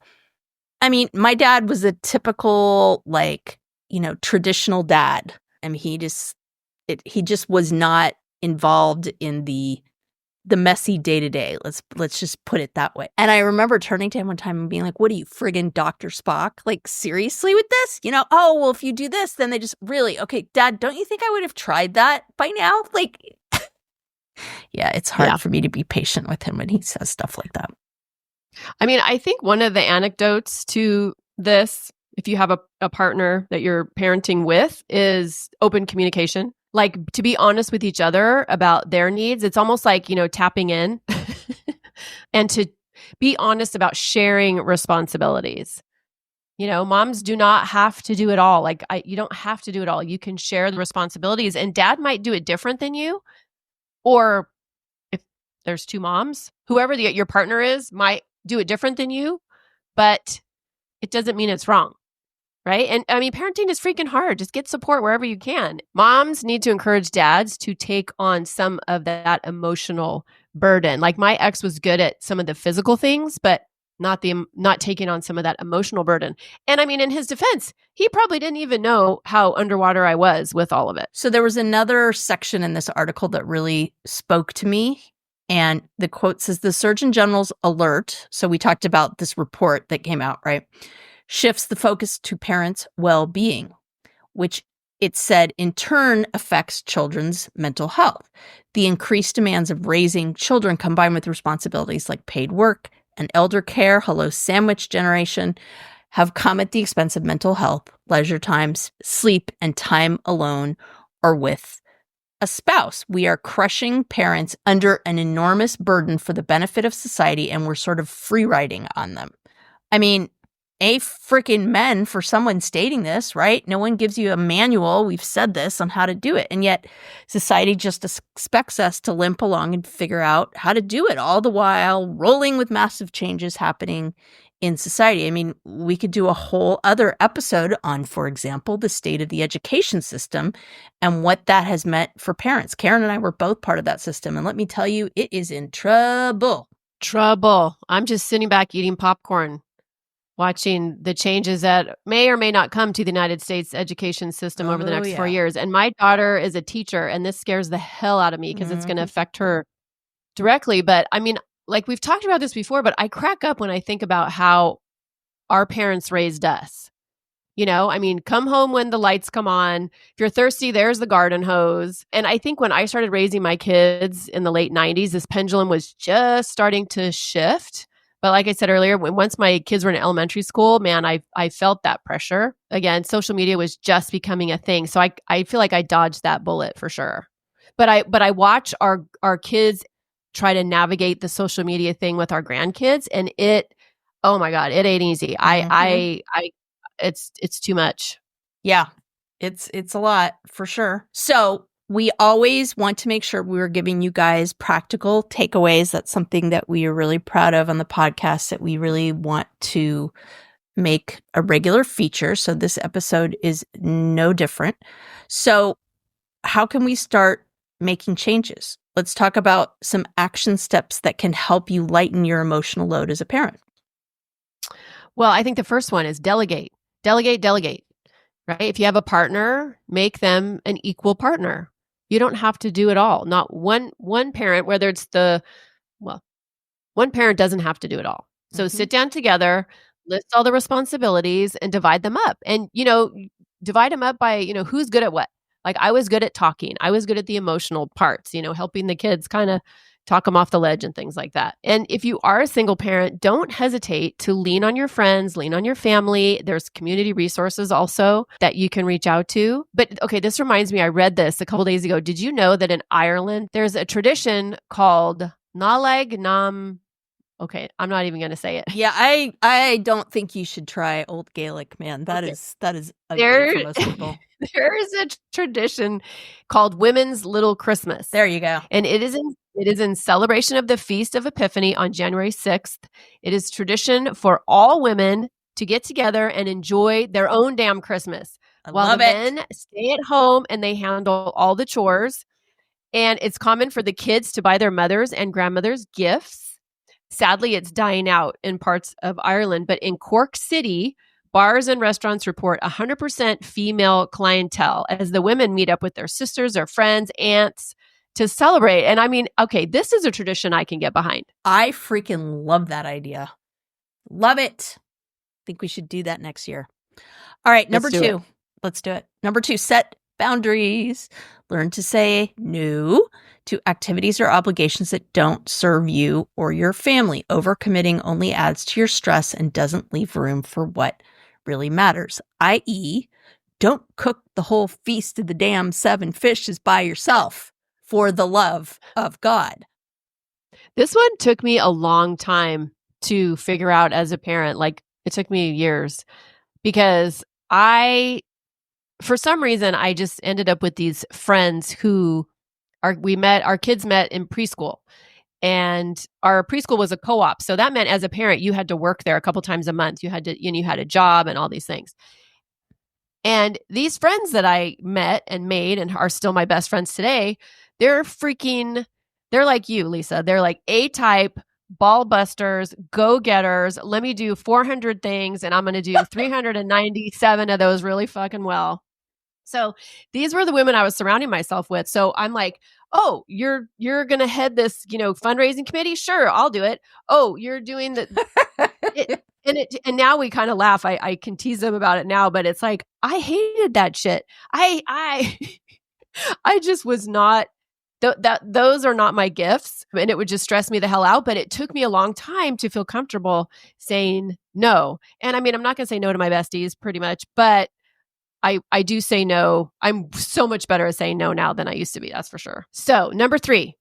I mean, my dad was a typical like, traditional dad. I mean, he just was not involved in the messy day-to-day. Let's just put it that way. And I remember turning to him one time and being like, what are you, friggin' Dr. Spock? Like, seriously with this? Oh, well, if you do this, then they just really, okay, Dad, don't you think I would have tried that by now? Like, yeah, it's hard for me to be patient with him when he says stuff like that. I mean, I think one of the anecdotes to this, if you have a partner that you're parenting with, is open communication. Like, to be honest with each other about their needs. It's almost like, tapping in and to be honest about sharing responsibilities. Moms do not have to do it all. Like, you don't have to do it all. You can share the responsibilities, and dad might do it different than you. Or if there's two moms, whoever your partner is might do it different than you, but it doesn't mean it's wrong. Right? And I mean, parenting is freaking hard. Just get support wherever you can. Moms need to encourage dads to take on some of that emotional burden. Like, my ex was good at some of the physical things, but not taking on some of that emotional burden. And I mean, in his defense, he probably didn't even know how underwater I was with all of it. So there was another section in this article that really spoke to me. And the quote says, the Surgeon General's alert. So we talked about this report that came out, right? Shifts the focus to parents' well-being, which it said in turn affects children's mental health. The increased demands of raising children combined with responsibilities like paid work and elder care, hello sandwich generation, have come at the expense of mental health, leisure times, sleep, and time alone or with a spouse. We are crushing parents under an enormous burden for the benefit of society, and we're sort of free riding on them. I mean, freaking men for someone stating this, right? No one gives you a manual. We've said this on how to do it. And yet society just expects us to limp along and figure out how to do it, all the while rolling with massive changes happening in society. I mean, we could do a whole other episode on, for example, the state of the education system and what that has meant for parents. Karen and I were both part of that system. And let me tell you, it is in trouble. I'm just sitting back eating popcorn, watching the changes that may or may not come to the United States education system over the next 4 years. And my daughter is a teacher, and this scares the hell out of me because it's going to affect her directly. But I mean, like, we've talked about this before, but I crack up when I think about how our parents raised us. I mean, come home when the lights come on. If you're thirsty, there's the garden hose. And I think when I started raising my kids in the late 90s, this pendulum was just starting to shift. But like I said earlier, once my kids were in elementary school, man, I felt that pressure. Again, social media was just becoming a thing. So I feel like I dodged that bullet for sure. But I watch our kids try to navigate the social media thing with our grandkids, and oh my God, it ain't easy. It's too much. Yeah, it's a lot for sure. So we always want to make sure we're giving you guys practical takeaways. That's something that we are really proud of on the podcast, that we really want to make a regular feature. So this episode is no different. So how can we start making changes? Let's talk about some action steps that can help you lighten your emotional load as a parent. Well, I think the first one is delegate. Delegate, right? If you have a partner, make them an equal partner. You don't have to do it all. Not one parent, whether it's one parent doesn't have to do it all. So sit down together, list all the responsibilities, and divide them up. And, divide them up by, who's good at what. Like, I was good at talking. I was good at the emotional parts, helping the kids kind of talk them off the ledge and things like that. And if you are a single parent, don't hesitate to lean on your friends, lean on your family. There's community resources also that you can reach out to. But okay, this reminds me, I read this a couple days ago. Did you know that in Ireland, there's a tradition called Nálag Nam? Okay, I'm not even going to say it. Yeah, I don't think you should try Old Gaelic, man. That is ugly for most people. There is a tradition called Women's Little Christmas. There you go. And it is in celebration of the Feast of Epiphany on January 6th. It is tradition for all women to get together and enjoy their own damn Christmas. While the men stay at home and they handle all the chores. And it's common for the kids to buy their mothers and grandmothers gifts. Sadly, it's dying out in parts of Ireland, but in Cork City, bars and restaurants report 100% female clientele as the women meet up with their sisters or friends, aunts, to celebrate. And I mean, okay, this is a tradition I can get behind. I freaking love that idea. Love it. Think we should do that next year. All right, number Let's do 2. Let's do it. Number 2, set boundaries. Learn to say no to activities or obligations that don't serve you or your family. Overcommitting only adds to your stress and doesn't leave room for what really matters, i.e., don't cook the whole feast of the damn 7 fishes by yourself for the love of God. This one took me a long time to figure out as a parent. Like, it took me years because for some reason, I just ended up with these friends who our kids met in preschool, and our preschool was a co-op. So that meant as a parent, you had to work there a couple times a month. You had a job and all these things. And these friends that I met and made and are still my best friends today, they're like you, Lisa. They're like A-type, ball busters, go-getters. Let me do 400 things, and I'm going to do 397 of those really fucking well. So these were the women I was surrounding myself with. So I'm like, oh, you're going to head this, fundraising committee? Sure, I'll do it. Oh, you're doing and now we kind of laugh. I can tease them about it now, but it's like, I hated that shit. I just was not, those are not my gifts, and it would just stress me the hell out. But it took me a long time to feel comfortable saying no. And I mean, I'm not going to say no to my besties pretty much, but I do say no. I'm so much better at saying no now than I used to be. That's for sure. So number 3,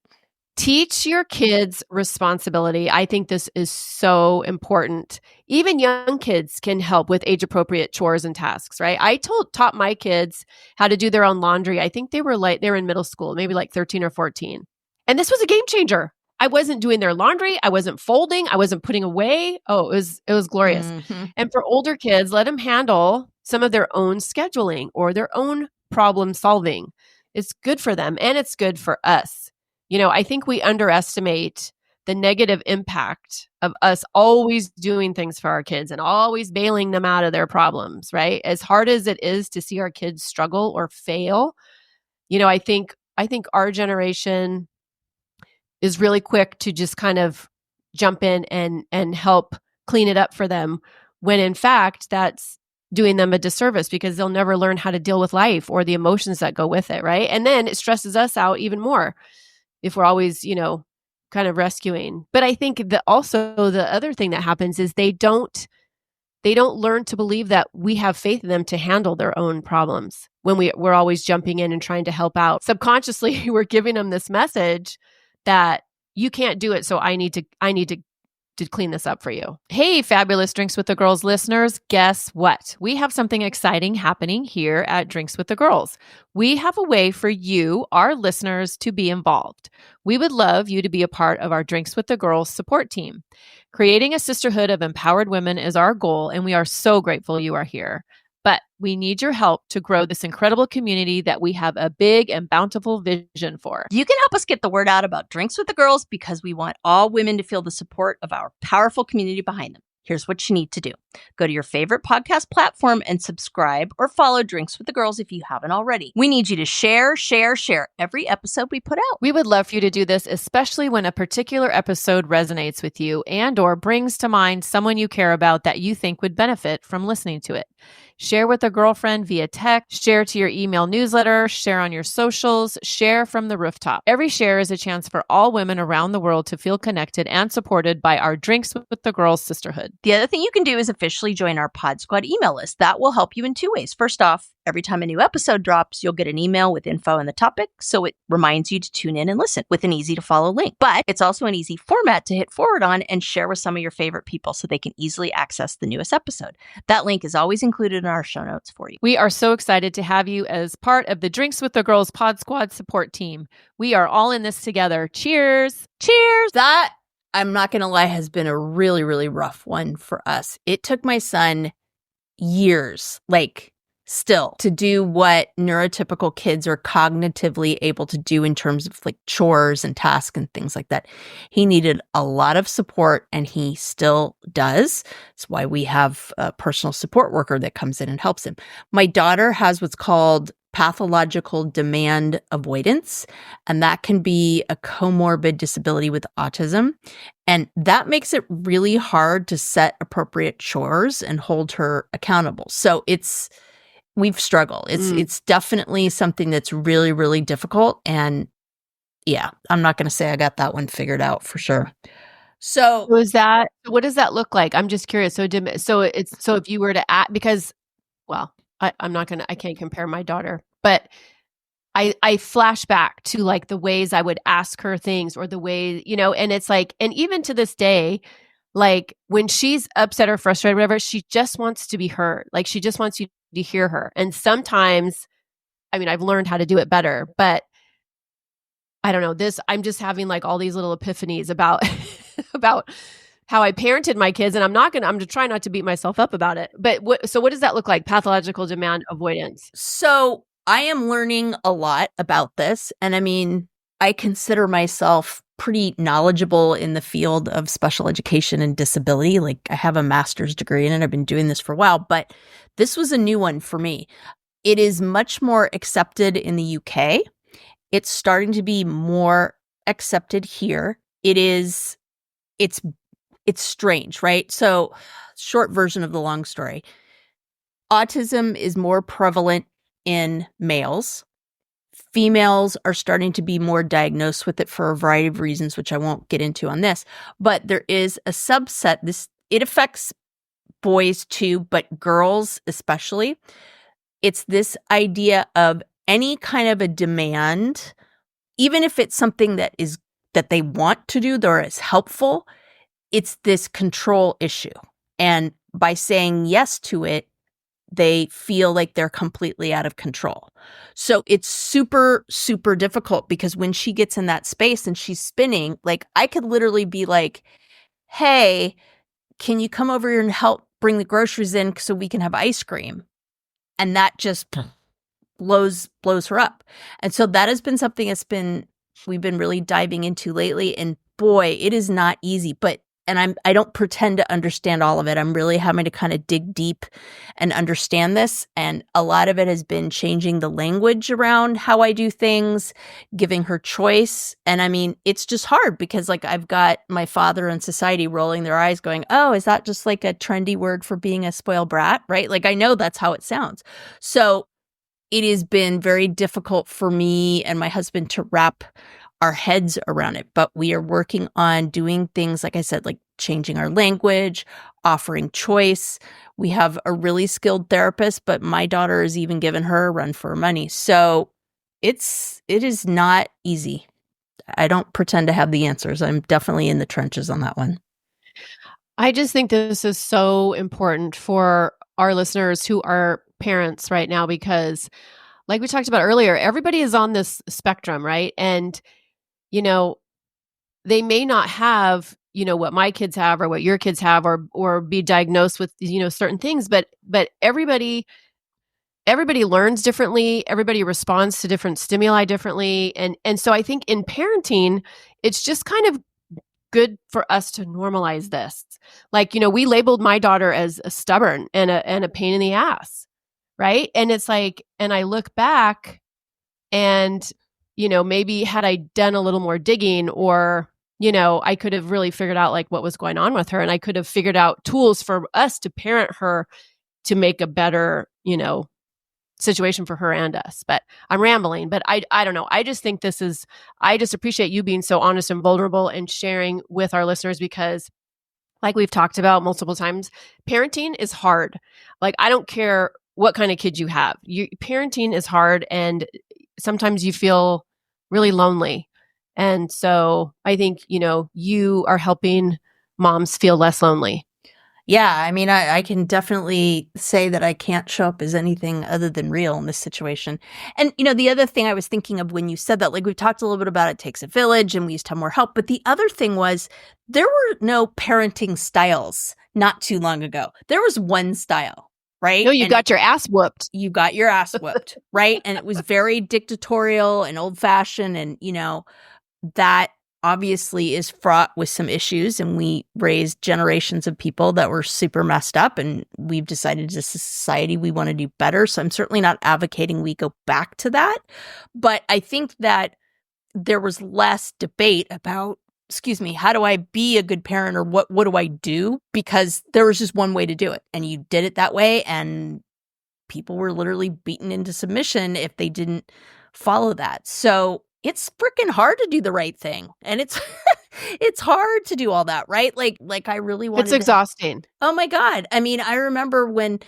teach your kids responsibility. I think this is so important. Even young kids can help with age-appropriate chores and tasks, right? I taught my kids how to do their own laundry. I think they were in middle school, maybe like 13 or 14. And this was a game changer. I wasn't doing their laundry. I wasn't folding. I wasn't putting away. Oh, it was glorious. Mm-hmm. And for older kids, let them handle some of their own scheduling or their own problem solving. It's good for them, and it's good for us. I think we underestimate the negative impact of us always doing things for our kids and always bailing them out of their problems, right? As hard as it is to see our kids struggle or fail, I think our generation is really quick to just kind of jump in and help clean it up for them, when in fact that's doing them a disservice, because they'll never learn how to deal with life or the emotions that go with it, right? And then it stresses us out even more if we're always, kind of rescuing. But I think that also the other thing that happens is they don't learn to believe that we have faith in them to handle their own problems when we're always jumping in and trying to help out. Subconsciously, we're giving them this message that you can't do it, so I need to clean this up for you. Hey, fabulous Drinks with the Girls listeners. Guess what? We have something exciting happening here at Drinks with the Girls. We have a way for you, our listeners, to be involved. We would love you to be a part of our Drinks with the Girls support team. Creating a sisterhood of empowered women is our goal, and we are so grateful you are here. But we need your help to grow this incredible community that we have a big and bountiful vision for. You can help us get the word out about Drinks with the Girls because we want all women to feel the support of our powerful community behind them. Here's what you need to do. Go to your favorite podcast platform and subscribe or follow Drinks with the Girls if you haven't already. We need you to share every episode we put out. We would love for you to do this, especially when a particular episode resonates with you and or brings to mind someone you care about that you think would benefit from listening to it. Share with a girlfriend via text, share to your email newsletter, share on your socials, share from the rooftop. Every share is a chance for all women around the world to feel connected and supported by our Drinks with the Girls sisterhood. The other thing you can do is officially join our Pod Squad email list. That will help you in 2 ways. First off, every time a new episode drops, you'll get an email with info on the topic, so it reminds you to tune in and listen with an easy-to-follow link. But it's also an easy format to hit forward on and share with some of your favorite people so they can easily access the newest episode. That link is always included in our show notes for you. We are so excited to have you as part of the Drinks with the Girls Pod Squad support team. We are all in this together. Cheers! Cheers! That, I'm not going to lie, has been a really, really rough one for us. It took my son years, still, to do what neurotypical kids are cognitively able to do in terms of chores and tasks and things like that. He needed a lot of support, and he still does. That's why we have a personal support worker that comes in and helps him. My daughter has what's called pathological demand avoidance, and that can be a comorbid disability with autism. And that makes it really hard to set appropriate chores and hold her accountable. So we've struggled. It's definitely something that's really, really difficult. And yeah, I'm not going to say I got that one figured out for sure. So what does that look like? I'm just curious. So if you were to act, because, well, I can't compare my daughter, but I flash back to like the ways I would ask her things or the way, and it's like, and even to this day, like when she's upset or frustrated, whatever, she just wants to be heard. Like she just wants you to hear her. And sometimes, I mean, I've learned how to do it better, but I don't know, I'm just having like all these little epiphanies about about how I parented my kids, and I'm just trying not to beat myself up about it. But what does that look like? Pathological demand avoidance. So I am learning a lot about this. And I mean, I consider myself pretty knowledgeable in the field of special education and disability. Like I have a master's degree in it. I've been doing this for a while, but this was a new one for me. It is much more accepted in the UK. It's starting to be more accepted here. It's strange, right? So short version of the long story. Autism is more prevalent in males. Females are starting to be more diagnosed with it for a variety of reasons, which I won't get into on this. But there is a subset. It affects boys too, but girls especially. It's this idea of any kind of a demand, even if it's something that they want to do, or is helpful, it's this control issue. And by saying yes to it, they feel like they're completely out of control. So it's super, super difficult because when she gets in that space and she's spinning, like I could literally be like, hey, can you come over here and help bring the groceries in so we can have ice cream? And that just blows her up. And so that has been something we've been really diving into lately. And boy, it is not easy, and I don't pretend to understand all of it. I'm really having to kind of dig deep and understand this. And a lot of it has been changing the language around how I do things, giving her choice. And I mean, it's just hard because like I've got my father and society rolling their eyes going, oh, is that just like a trendy word for being a spoiled brat? Right? Like I know that's how it sounds. So it has been very difficult for me and my husband to wrap our heads around it, but we are working on doing things, like I said, like changing our language, offering choice. We have a really skilled therapist, but my daughter has even given her a run for her money. So it is not easy. I don't pretend to have the answers. I'm definitely in the trenches on that one. I just think this is so important for our listeners who are parents right now, because like we talked about earlier, everybody is on this spectrum, right? And they may not have, what my kids have or what your kids have, or be diagnosed with, certain things, but everybody learns differently. Everybody responds to different stimuli differently. And so I think in parenting, it's just kind of good for us to normalize this. Like, we labeled my daughter as a stubborn and a pain in the ass. Right. And it's like, and I look back and, maybe had I done a little more digging, or, I could have really figured out like what was going on with her, and I could have figured out tools for us to parent her to make a better, situation for her and us. But I'm rambling, but I don't know. I just think I just appreciate you being so honest and vulnerable and sharing with our listeners, because like we've talked about multiple times, parenting is hard. Like, I don't care what kind of kid you have. Parenting is hard, and sometimes you feel really lonely. And so I think, you are helping moms feel less lonely. Yeah, I mean, I can definitely say that I can't show up as anything other than real in this situation. And, the other thing I was thinking of when you said that, like we've talked a little bit about it takes a village and we used to have more help. But the other thing was there were no parenting styles not too long ago. There was one style, right? No, you got your ass whooped. You got your ass whooped, right? And it was very dictatorial and old fashioned. And, that obviously is fraught with some issues, and we raised generations of people that were super messed up, and we've decided as a society we want to do better. So I'm certainly not advocating we go back to that. But I think that there was less debate about, how do I be a good parent, or what do I do? Because there was just one way to do it, and you did it that way, and people were literally beaten into submission if they didn't follow that. So it's freaking hard to do the right thing. And it's it's hard to do all that, right? Like I really wanted It's exhausting. Oh my God. I mean, I remember when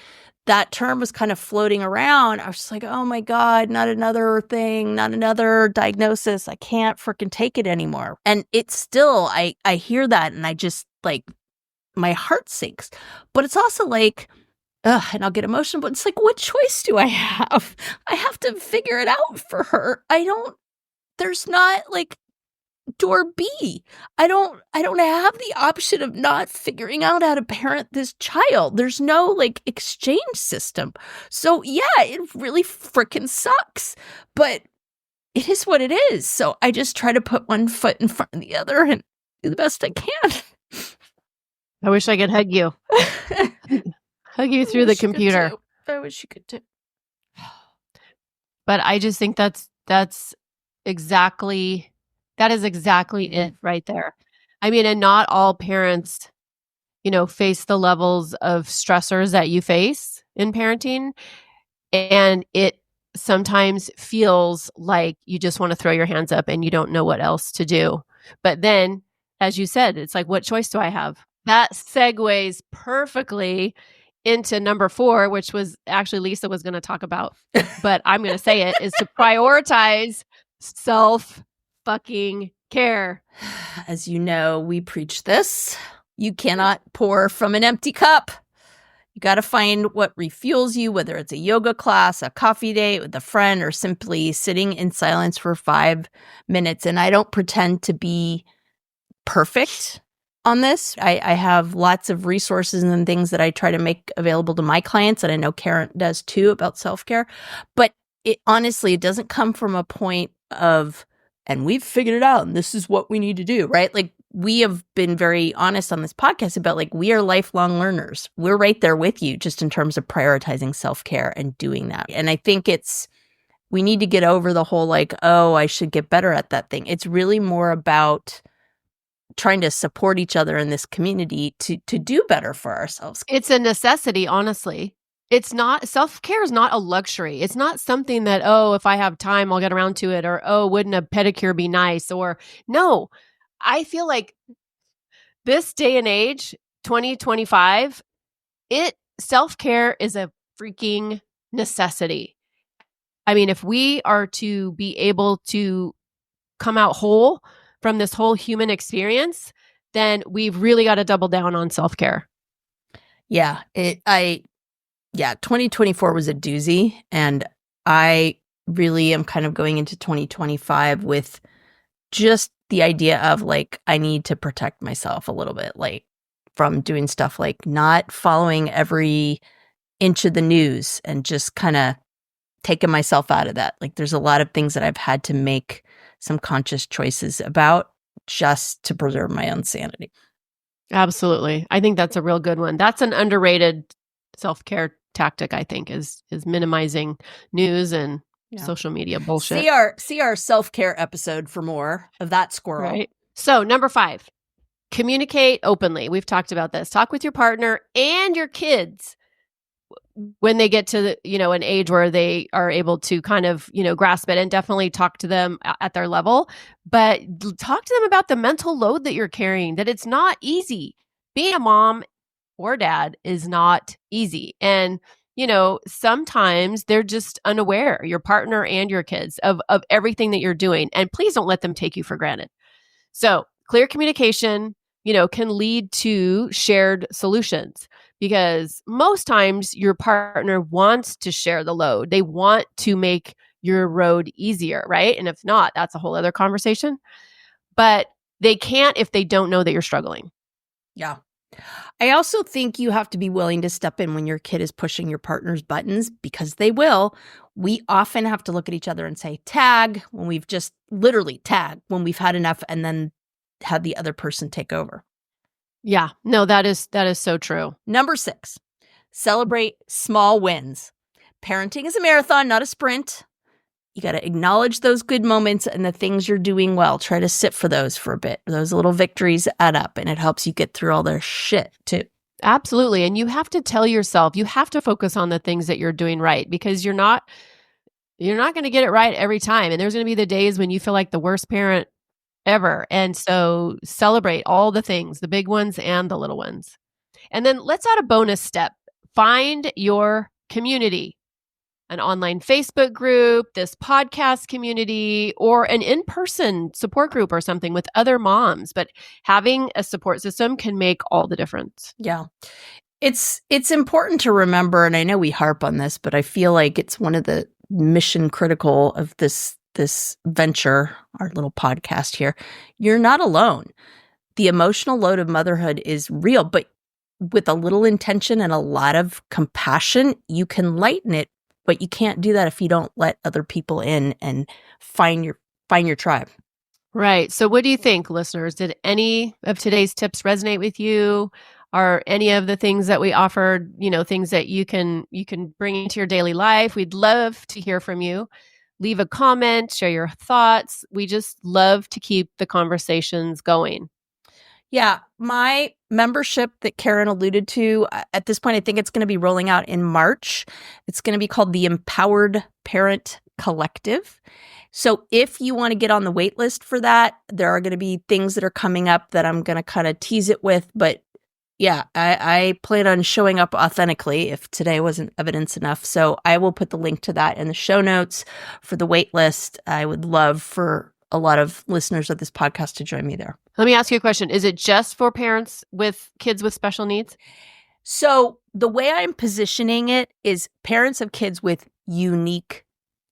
that term was kind of floating around, I was just like, oh my God, not another thing, not another diagnosis. I can't freaking take it anymore. And it's still, I hear that and I just like, my heart sinks. But it's also like, and I'll get emotional, but it's like, what choice do I have? I have to figure it out for her. There's not like door B. I don't have the option of not figuring out how to parent this child. There's no like exchange system. So yeah, it really freaking sucks, but it is what it is. So I just try to put one foot in front of the other and do the best I can. I wish I could hug you. Hug you through the computer. I wish you could too. But I just think that is exactly it right there. I mean, and not all parents, face the levels of stressors that you face in parenting. And it sometimes feels like you just want to throw your hands up and you don't know what else to do. But then, as you said, it's like, what choice do I have? That segues perfectly into number 4, which was actually Lisa was going to talk about, but I'm going to say it, is to prioritize self-fucking care. As you know, we preach this. You cannot pour from an empty cup. You got to find what refuels you, whether it's a yoga class, a coffee date with a friend, or simply sitting in silence for 5 minutes. And I don't pretend to be perfect on this. I have lots of resources and things that I try to make available to my clients, and I know Karen does too, about self-care. But it doesn't come from a point of, and we've figured it out and this is what we need to do, right? Like, we have been very honest on this podcast about like, we are lifelong learners. We're right there with you just in terms of prioritizing self-care and doing that. And I think we need to get over the whole like, oh, I should get better at that thing. It's really more about trying to support each other in this community to do better for ourselves. It's a necessity, honestly. It's not, self-care is not a luxury. It's not something that, oh, if I have time, I'll get around to it, or, oh, wouldn't a pedicure be nice? Or no, I feel like this day and age, 2025, self-care is a freaking necessity. I mean, if we are to be able to come out whole from this whole human experience, then we've really got to double down on self-care. Yeah, 2024 was a doozy, and I really am kind of going into 2025 with just the idea of like, I need to protect myself a little bit, like from doing stuff like not following every inch of the news and just kind of taking myself out of that. Like, there's a lot of things that I've had to make some conscious choices about just to preserve my own sanity. Absolutely. I think that's a real good one. That's an underrated self-care tactic, I think, is minimizing news and social media bullshit. See our self-care episode for more of that squirrel. Right. So number 5, communicate openly. We've talked about this. Talk with your partner and your kids when they get to an age where they are able to kind of, grasp it, and definitely talk to them at their level, but talk to them about the mental load that you're carrying, that it's not easy. Being a mom or dad is not easy. And, sometimes they're just unaware, your partner and your kids, of everything that you're doing. And please don't let them take you for granted. So clear communication, can lead to shared solutions, because most times your partner wants to share the load. They want to make your road easier, right? And if not, that's a whole other conversation. But they can't if they don't know that you're struggling. Yeah. I also think you have to be willing to step in when your kid is pushing your partner's buttons, because they will. We often have to look at each other and say, tag, when we've just literally tag when we've had enough, and then have the other person take over. Yeah. No, that is so true. Number 6, celebrate small wins. Parenting is a marathon, not a sprint. You got to acknowledge those good moments and the things you're doing well. Try to sit for those for a bit. Those little victories add up, and it helps you get through all their shit too. Absolutely. And you have to tell yourself, you have to focus on the things that you're doing right, because you're not going to get it right every time. And there's going to be the days when you feel like the worst parent ever. And so celebrate all the things, the big ones and the little ones. And then let's add a bonus step. Find your community, an online Facebook group, this podcast community, or an in-person support group or something with other moms. But having a support system can make all the difference. Yeah. It's important to remember, and I know we harp on this, but I feel like it's one of the mission critical of this venture, our little podcast here. You're not alone. The emotional load of motherhood is real, but with a little intention and a lot of compassion, you can lighten it. But you can't do that if you don't let other people in and find your tribe. Right. So what do you think, listeners? Did any of today's tips resonate with you? Are any of the things that we offered, things that you can bring into your daily life? We'd love to hear from you. Leave a comment, share your thoughts. We just love to keep the conversations going. Yeah, my membership that Karen alluded to, at this point, I think it's going to be rolling out in March. It's going to be called the Empowered Parent Collective. So if you want to get on the wait list for that, there are going to be things that are coming up that I'm going to kind of tease it with. But yeah, I plan on showing up authentically if today wasn't evidence enough. So I will put the link to that in the show notes for the wait list. I would love for a lot of listeners of this podcast to join me there. Let me ask you a question. Is it just for parents with kids with special needs? So the way I'm positioning it is parents of kids with unique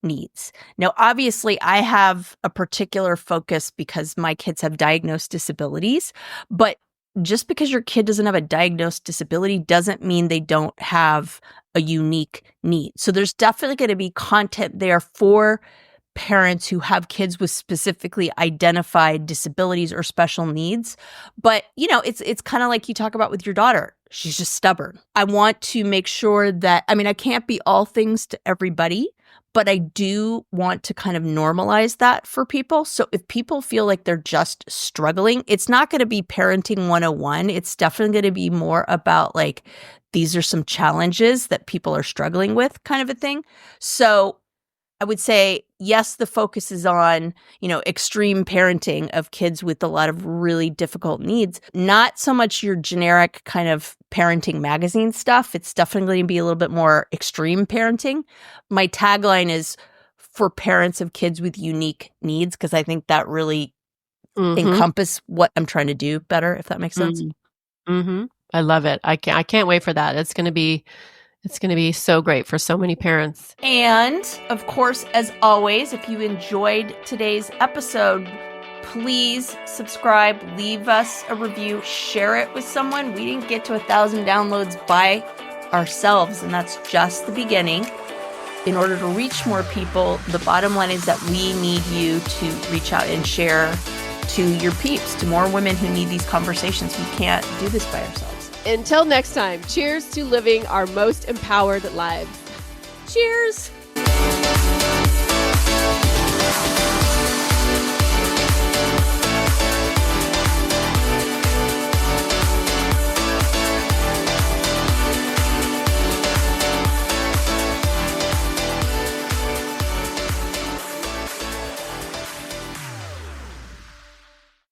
needs. Now, obviously, I have a particular focus because my kids have diagnosed disabilities, but just because your kid doesn't have a diagnosed disability doesn't mean they don't have a unique need. So there's definitely going to be content there for parents who have kids with specifically identified disabilities or special needs. But, it's kind of like you talk about with your daughter. She's just stubborn. I want to make sure that, I can't be all things to everybody, but I do want to kind of normalize that for people. So if people feel like they're just struggling, it's not going to be parenting 101. It's definitely going to be more about like, these are some challenges that people are struggling with kind of a thing. So I would say, yes, the focus is on, extreme parenting of kids with a lot of really difficult needs, not so much your generic kind of parenting magazine stuff. It's definitely going to be a little bit more extreme parenting. My tagline is for parents of kids with unique needs, because I think that really encompass what I'm trying to do better, if that makes sense. Mm-hmm. I love it. I can't wait for that. It's going to be so great for so many parents. And of course, as always, if you enjoyed today's episode, please subscribe, leave us a review, share it with someone. We didn't get to 1,000 downloads by ourselves, and that's just the beginning. In order to reach more people, the bottom line is that we need you to reach out and share to your peeps, to more women who need these conversations. We can't do this by ourselves. Until next time, cheers to living our most empowered lives. Cheers!